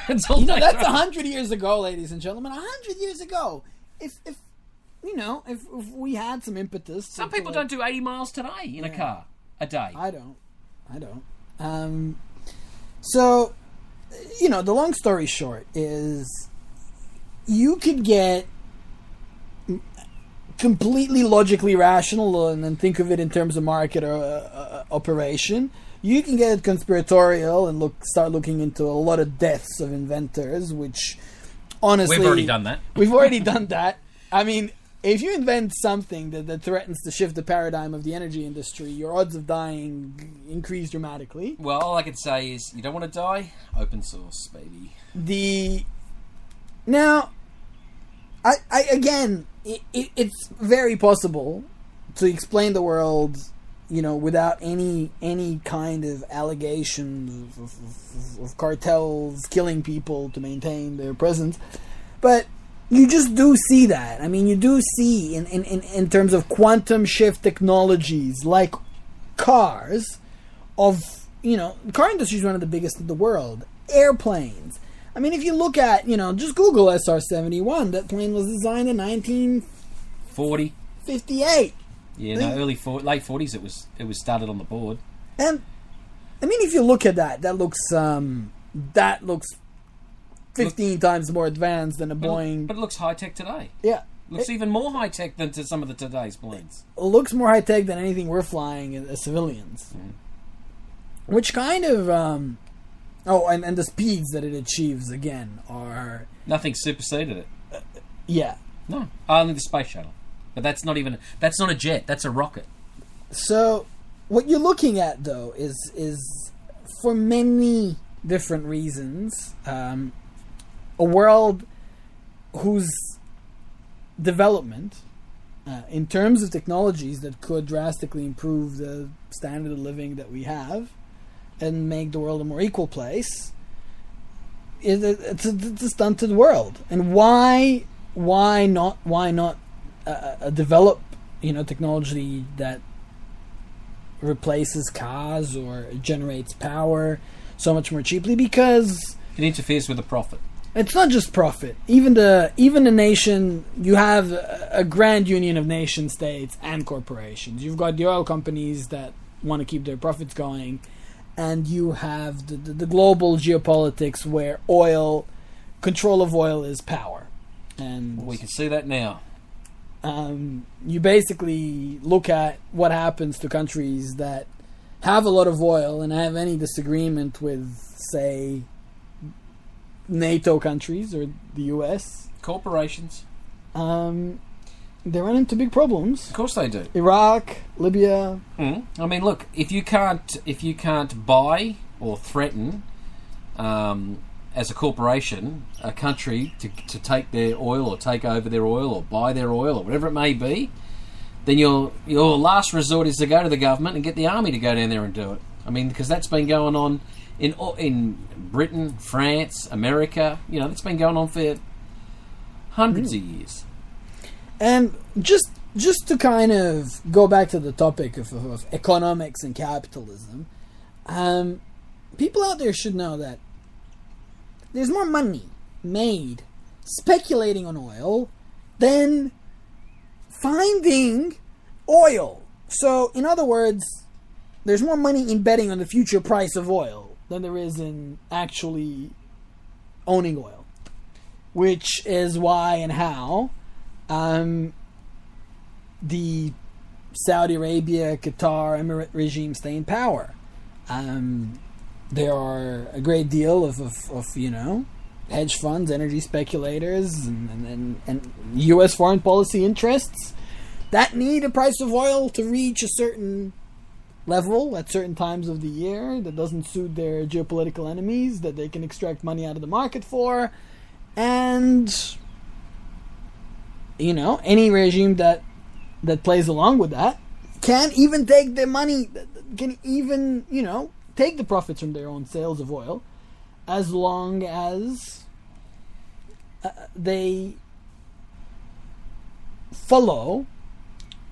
That's all day that's driving. 100 years ago, ladies and gentlemen. 100 years ago. If we had some impetus. Some people don't do 80 miles today in a car a day. I don't. So, the long story short is, you could get completely logically rational and then think of it in terms of market or operation. You can get conspiratorial and start looking into a lot of deaths of inventors, which honestly... We've already done that. We've already done that. I mean, if you invent something that threatens to shift the paradigm of the energy industry, your odds of dying increase dramatically. Well, all I could say is, you don't want to die? Open source, baby. Now, it's very possible to explain the world, without any kind of allegation of cartels killing people to maintain their presence. But you just do see that. I mean, you do see in terms of quantum shift technologies like cars, the car industry is one of the biggest in the world. Airplanes. I mean, if you look at, just Google SR-71. That plane was designed in 1958. Yeah, late 40s. It was started on the board. And I mean, if you look at that looks 15 times more advanced than a Boeing. But it looks high tech today. Yeah, looks even more high tech than to some of today's planes. It looks more high tech than anything we're flying as civilians. Which kind of and the speeds that it achieves again are nothing superseded it. Yeah. No, only the space shuttle. But that's not a jet. That's a rocket. So what you're looking at, though, is for many different reasons, a world whose development, in terms of technologies that could drastically improve the standard of living that we have and make the world a more equal place, it's a stunted world. And why not develop technology that replaces cars or generates power so much more cheaply? Because it interferes with the profit. It's not just profit. Even the nation, you have a grand union of nation states and corporations. You've got the oil companies that want to keep their profits going, and you have the global geopolitics where control of oil is power. And we can see that now. You basically look at what happens to countries that have a lot of oil and have any disagreement with, say, NATO countries or the US. Corporations. They run into big problems. Of course they do. Iraq, Libya. I mean, look, if you can't buy or threaten, as a corporation, a country to take their oil or take over their oil or buy their oil or whatever it may be, then your last resort is to go to the government and get the army to go down there and do it. I mean, because that's been going on in Britain, France, America. That's been going on for hundreds of years. And just to kind of go back to the topic of economics and capitalism, people out there should know that there's more money made speculating on oil than finding oil. So, in other words, there's more money in betting on the future price of oil than there is in actually owning oil. Which is why and how the Saudi Arabia, Qatar, Emirate regime stay in power. There are a great deal of hedge funds, energy speculators, and U.S. foreign policy interests that need a price of oil to reach a certain level at certain times of the year that doesn't suit their geopolitical enemies, that they can extract money out of the market for. And any regime that plays along with that can even take their money, can even take the profits from their own sales of oil, as long as they follow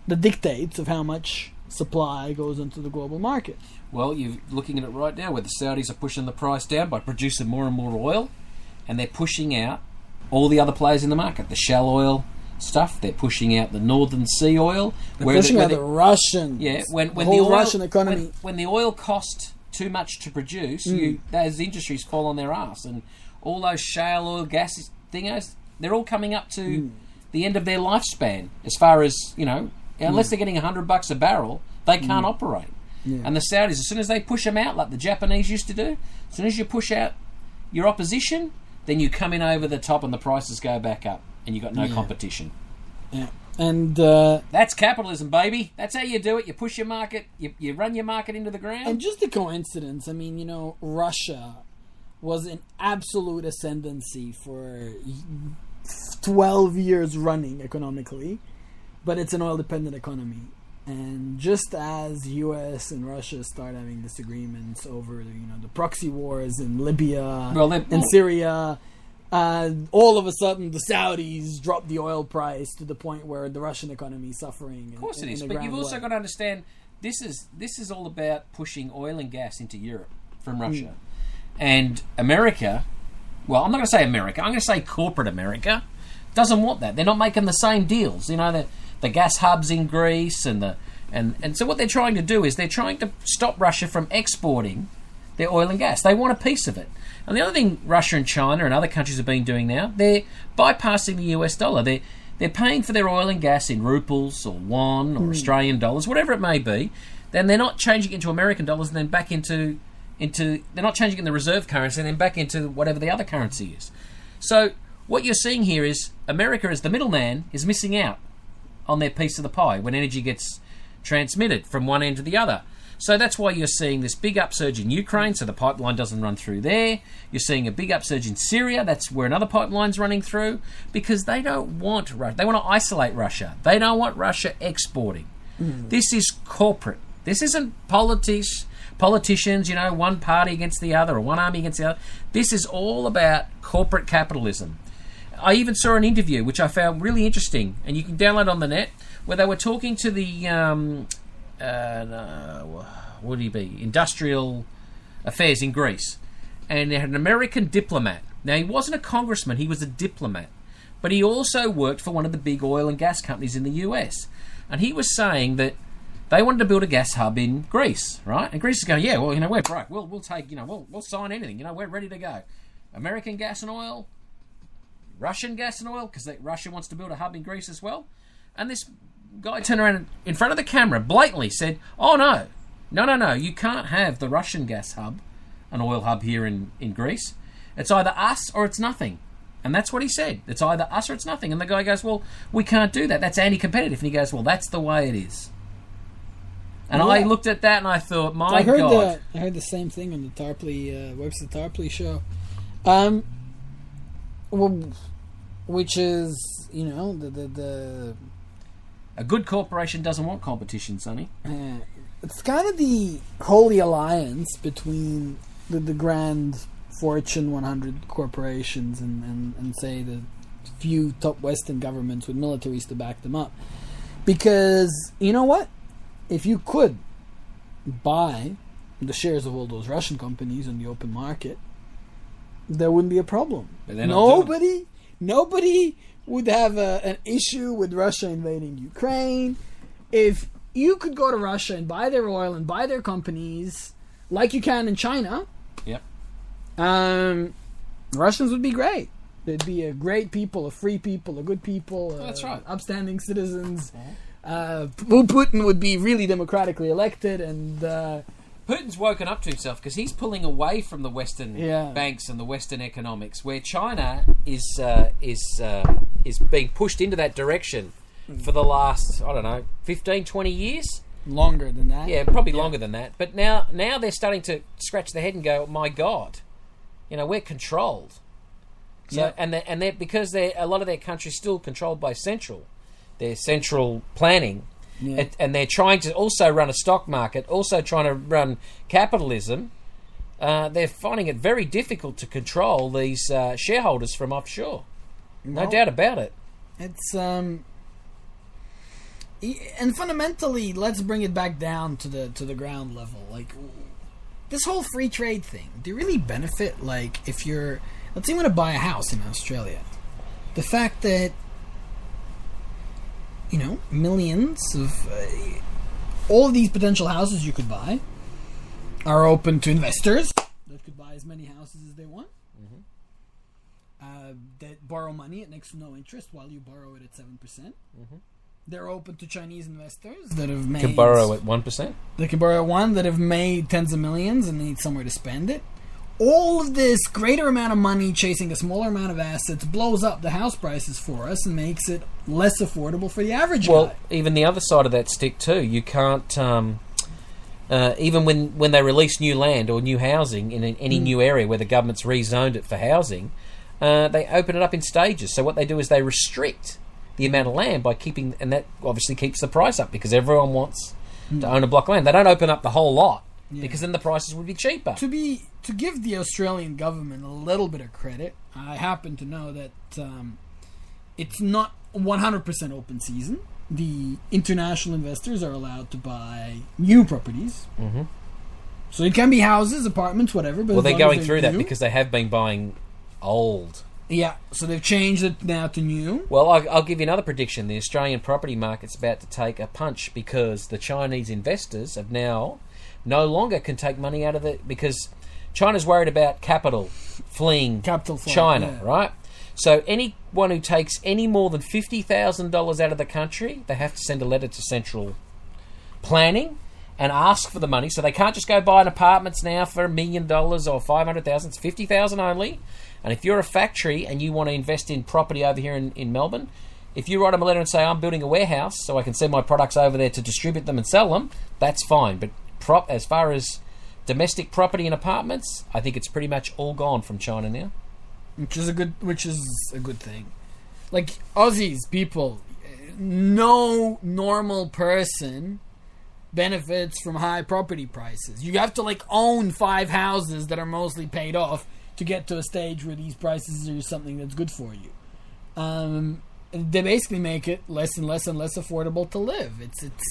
the dictates of how much supply goes into the global market. Well, you're looking at it right now where the Saudis are pushing the price down by producing more and more oil, and they're pushing out all the other players in the market. The Shell oil stuff, they're pushing out the Northern Sea oil. They're pushing out the Russian, when the the oil, Russian economy. When the oil cost too much to produce, those industries fall on their ass, and all those shale oil gas thingos, they're all coming up to the end of their lifespan. As far as unless they're getting $100 a barrel, they can't operate. Yeah. And the Saudis, as soon as they push them out, like the Japanese used to do, as soon as you push out your opposition, then you come in over the top and the prices go back up, and you've got no competition. Yeah. And that's capitalism, baby. That's how you do it. You push your market, you run your market into the ground. And just a coincidence, I mean, Russia was in absolute ascendancy for 12 years running economically, but it's an oil-dependent economy. And just as U.S. and Russia start having disagreements over, the proxy wars in Libya and Syria, all of a sudden the Saudis drop the oil price to the point where the Russian economy is suffering. Of course it is, but you've also got to understand this is all about pushing oil and gas into Europe from Russia. And America, well, I'm not going to say America, I'm going to say corporate America, doesn't want that. They're not making the same deals. The gas hubs in Greece and so what they're trying to do is they're trying to stop Russia from exporting their oil and gas. They want a piece of it. And the other thing Russia and China and other countries have been doing now, they're bypassing the US dollar. They're paying for their oil and gas in ruples or won or Australian dollars, whatever it may be. Then they're not changing it into American dollars and then back into they're not changing it in the reserve currency and then back into whatever the other currency is. So what you're seeing here is America, as the middleman, is missing out on their piece of the pie when energy gets transmitted from one end to the other. So that's why you're seeing this big upsurge in Ukraine, so the pipeline doesn't run through there. You're seeing a big upsurge in Syria, that's where another pipeline's running through, because they don't want Russia. They want to isolate Russia. They don't want Russia exporting. This is corporate. This isn't politicians, one party against the other or one army against the other. This is all about corporate capitalism. I even saw an interview, which I found really interesting, and you can download on the net, where they were talking to the industrial affairs in Greece, and they had an American diplomat. Now, he wasn't a congressman, he was a diplomat, but he also worked for one of the big oil and gas companies in the US, and he was saying that they wanted to build a gas hub in Greece, right? And Greece is going, yeah, well, we're broke, we'll take, we'll sign anything, we're ready to go. American gas and oil, Russian gas and oil, because Russia wants to build a hub in Greece as well. And this guy turned around in front of the camera, blatantly said, oh no, you can't have the Russian gas hub, an oil hub here in Greece. It's either us or it's nothing. And that's what he said. It's either us or it's nothing. And the guy goes, well, we can't do that. That's anti-competitive. And he goes, well, that's the way it is. And I looked at that and I thought, God. I heard the same thing on the Webster Tarpley show. Which is, the a good corporation doesn't want competition, Sonny. It's kind of the holy alliance between the grand Fortune 100 corporations and say the few top Western governments with militaries to back them up. Because, you know what? If you could buy the shares of all those Russian companies on the open market, there wouldn't be a problem. Nobody would have an issue with Russia invading Ukraine. If you could go to Russia and buy their oil and buy their companies, like you can in China, Russians would be great. They'd be a great people, a free people, a good people. That's right. Upstanding citizens. Putin would be really democratically elected, and Putin's woken up to himself because he's pulling away from the Western banks and the Western economics, where China is being pushed into that direction for the last, 15, 20 years? Longer than that. Yeah, probably longer than that. But now they're starting to scratch their head and go, my God, we're controlled. So, and they're because a lot of their country's still controlled by their central planning. Yeah. And they're trying to also run a stock market, also trying to run capitalism. They're finding it very difficult to control these shareholders from offshore. No doubt about it. It's And fundamentally, let's bring it back down to the ground level. Like, this whole free trade thing, do you really benefit? Like, if you're, let's say you want to buy a house in Australia, the fact that, you know, millions of all of these potential houses you could buy are open to investors that could buy as many houses as they want, that borrow money at next to no interest while you borrow it at 7%. They're open to Chinese investors that have made... Can borrow at 1%? They can borrow at 1%, that have made tens of millions and need somewhere to spend it. All of this greater amount of money chasing a smaller amount of assets blows up the house prices for us and makes it less affordable for the average guy. Well, even the other side of that stick too. You can't... even when they release new land or new housing in any new area where the government's rezoned it for housing, they open it up in stages. So what they do is they restrict the amount of land by keeping, and that obviously keeps the price up because everyone wants to own a block of land. They don't open up the whole lot because then the prices would be cheaper. To give the Australian government a little bit of credit, I happen to know that it's not 100% open season. The international investors are allowed to buy new properties. So it can be houses, apartments, whatever. But they're going through that because they have been buying old. Yeah, so they've changed it now to new. Well, I'll give you another prediction. The Australian property market's about to take a punch because the Chinese investors have now no longer can take money out of it because China's worried about capital fleeing China, right? So anyone who takes any more than $50,000 out of the country, they have to send a letter to central planning and ask for the money. So they can't just go buy an apartments now for $1 million or $500,000. It's $50,000 only. And if you're a factory and you want to invest in property over here in Melbourne, if you write them a letter and say, I'm building a warehouse so I can send my products over there to distribute them and sell them, that's fine. But as far as domestic property and apartments, I think it's pretty much all gone from China now. Which is a good thing. Like, Aussies, people, no normal person benefits from high property prices. You have to, like, own 5 houses that are mostly paid off to get to a stage where these prices are something that's good for you. They basically make it less and less and less affordable to live.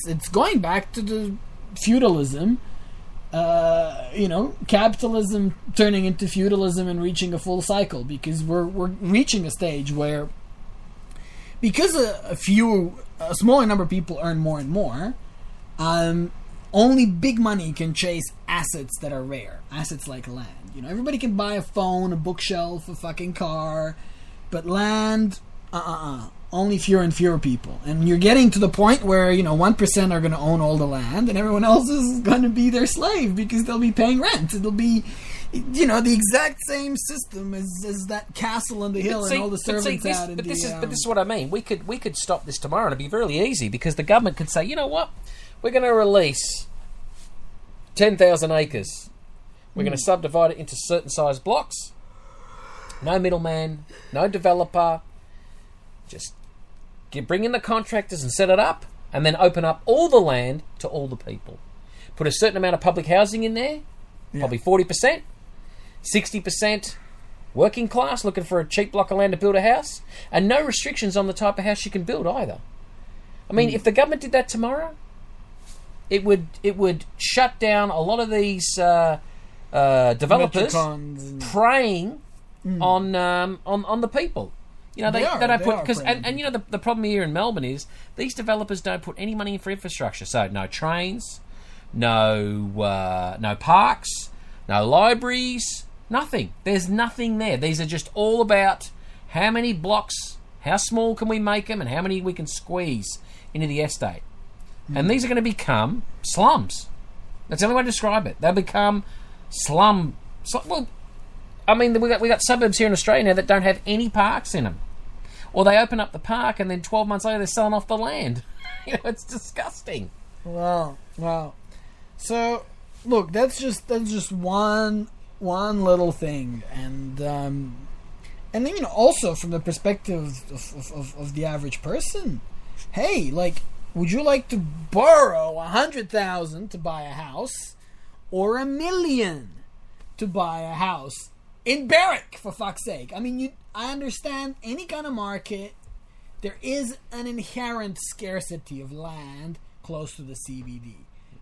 It's going back to the feudalism. Capitalism turning into feudalism and reaching a full cycle because we're reaching a stage where, because a smaller number of people earn more and more, only big money can chase assets that are rare, assets like land. You know, everybody can buy a phone, a bookshelf, a fucking car, but land, only fewer and fewer people. And you're getting to the point where, 1% are going to own all the land and everyone else is going to be their slave because they'll be paying rent. It'll be, the exact same system as that castle on the hill and all the servants out in this is what I mean. We could stop this tomorrow and it'd be really easy because the government could say, you know what? We're going to release 10,000 acres. We're going to subdivide it into certain size blocks. No middleman, no developer. Just bring in the contractors and set it up, and then open up all the land to all the people. Put a certain amount of public housing in there, probably 40%, 60% working class looking for a cheap block of land to build a house, and no restrictions on the type of house you can build either. I mean, if the government did that tomorrow, it would shut down a lot of these developers preying on the people. They don't put because the problem here in Melbourne is these developers don't put any money in for infrastructure. So no trains, no parks, no libraries, nothing. There's nothing there. These are just all about how many blocks, how small can we make them, and how many we can squeeze into the estate. And these are going to become slums. That's the only way to describe it. They'll become well, I mean, we got suburbs here in Australia now that don't have any parks in them. Or they open up the park and then 12 months later they're selling off the land. It's disgusting. Wow. So, look, that's just one little thing, and then also from the perspective of the average person, hey, like, would you like to borrow $100,000 to buy a house, or $1 million to buy a house in Berwick, for fuck's sake? I mean, I understand any kind of market. there is an inherent scarcity of land close to the CBD.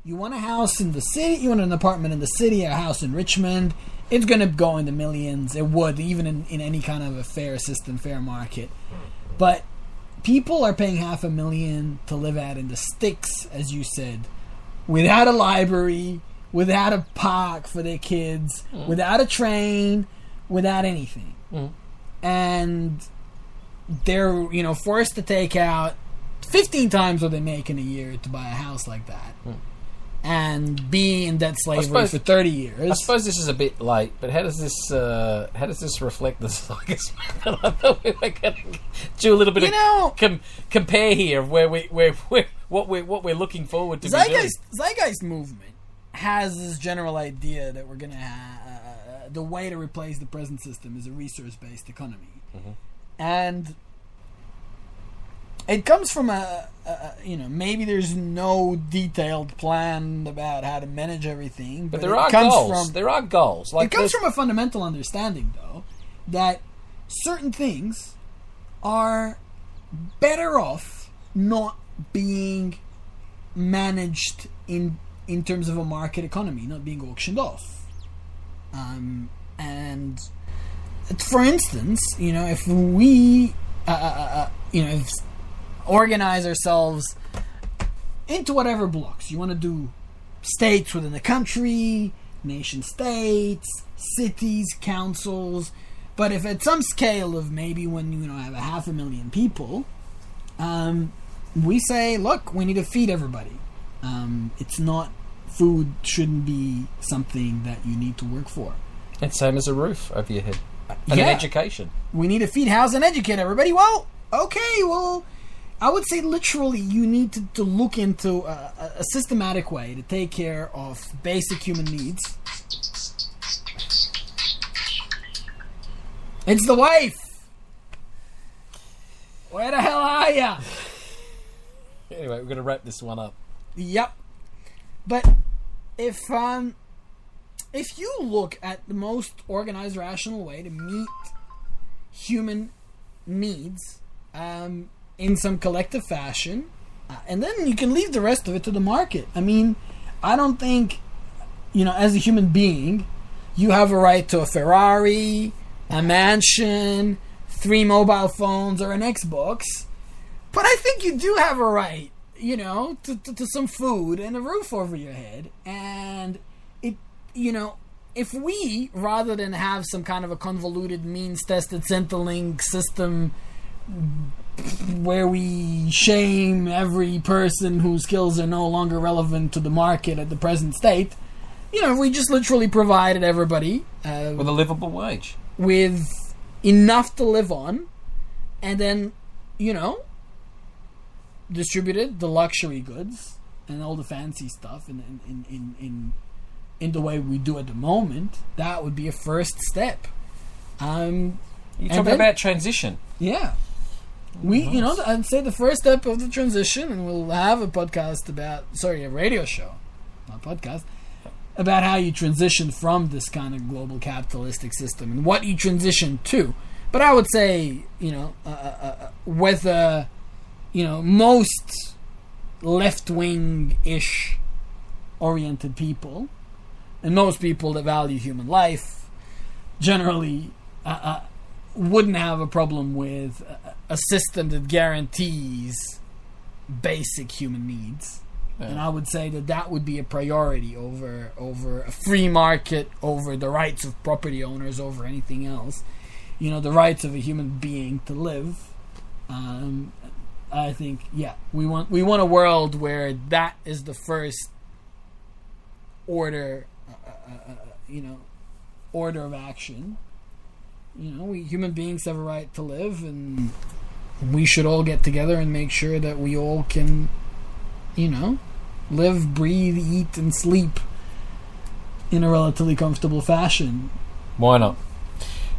You want a house in the city, you want an apartment in the city, a house in Richmond, it's going to go in the millions. It would, even in any kind of a fair system, fair market. But people are paying $500,000 to live out in the sticks, as you said, without a library, without a park for their kids, without a train, without anything. And they're, forced to take out 15 times what they make in a year to buy a house like that. And be in debt slavery for 30 years. I suppose this is a bit late, but how does this reflect the Zeitgeist? I thought we were going to do a little bit of compare here of what we're looking forward to. Zeitgeist movement has this general idea that we're going to have the way to replace the present system is a resource-based economy, and it comes from maybe there's no detailed plan about how to manage everything, but there are goals. There are goals. It comes from a fundamental understanding, though, that certain things are better off not being managed in terms of a market economy, not being auctioned off. And for instance, if we, organize ourselves into whatever blocks you want to do, states within the country, nation states, cities, councils, but if at some scale of maybe when have 500,000 people, we say, look, we need to feed everybody. It's not, food shouldn't be something that you need to work for. And same as a roof over your head. And an education. We need to feed, house, and educate everybody. Well, okay, I would say literally you need to look into a systematic way to take care of basic human needs. It's the wife! Where the hell are ya? Anyway, we're going to wrap this one up. Yep. But if you look at the most organized, rational way to meet human needs, in some collective fashion, and then you can leave the rest of it to the market. I mean, I don't think, as a human being, you have a right to a Ferrari, a mansion, 3 mobile phones, or an Xbox, but I think you do have a right, to some food and a roof over your head. And it, if we, rather than have some kind of a convoluted means-tested Centrelink system where we shame every person whose skills are no longer relevant to the market at the present state, we just literally provided everybody with a livable wage, with enough to live on, and then distributed the luxury goods and all the fancy stuff in the way we do at the moment, that would be a first step. You're talking about transition. Yeah. I'd say the first step of the transition, and we'll have a podcast a radio show, not podcast, about how you transition from this kind of global capitalistic system and what you transition to. But I would say, with most left-wing-ish oriented people, and most people that value human life, generally wouldn't have a problem with a system that guarantees basic human needs. Yeah. And I would say that would be a priority over a free market, over the rights of property owners, over anything else. The rights of a human being to live. I think, we want a world where that is the first order, order of action. We human beings have a right to live, and we should all get together and make sure that we all can, live, breathe, eat, and sleep in a relatively comfortable fashion. Why not?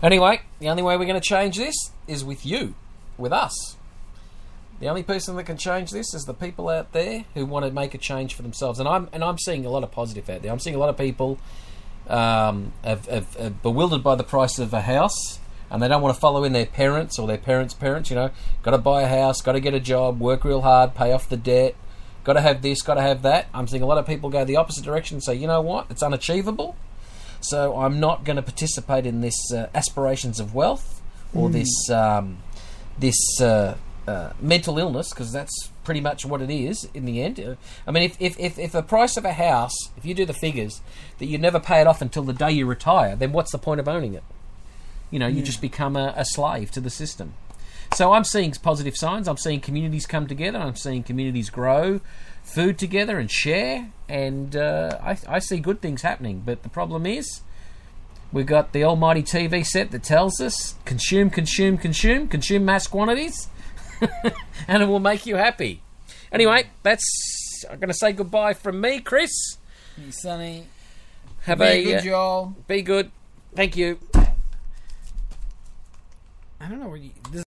Anyway, the only way we're going to change this is with you, with us. The only person that can change this is the people out there who want to make a change for themselves. And I'm seeing a lot of positive out there. I'm seeing a lot of people bewildered by the price of a house, and they don't want to follow in their parents or their parents' parents. You know, got to buy a house, got to get a job, work real hard, pay off the debt, got to have this, got to have that. I'm seeing a lot of people go the opposite direction and say, you know what, it's unachievable, so I'm not going to participate in this aspirations of wealth or this mental illness, because that's pretty much what it is in the end. I mean, if the price of a house, if you do the figures, that you never pay it off until the day you retire, then what's the point of owning it? You know, you just become a slave to the system. So I'm seeing positive signs. I'm seeing communities come together. I'm seeing communities grow food together and share, and I see good things happening. But the problem is, we've got the almighty TV set that tells us consume mass quantities, and it will make you happy. Anyway, I'm going to say goodbye from me, Chris. Hey, Sonny. Have be good, y'all. Be good. Thank you. I don't know where this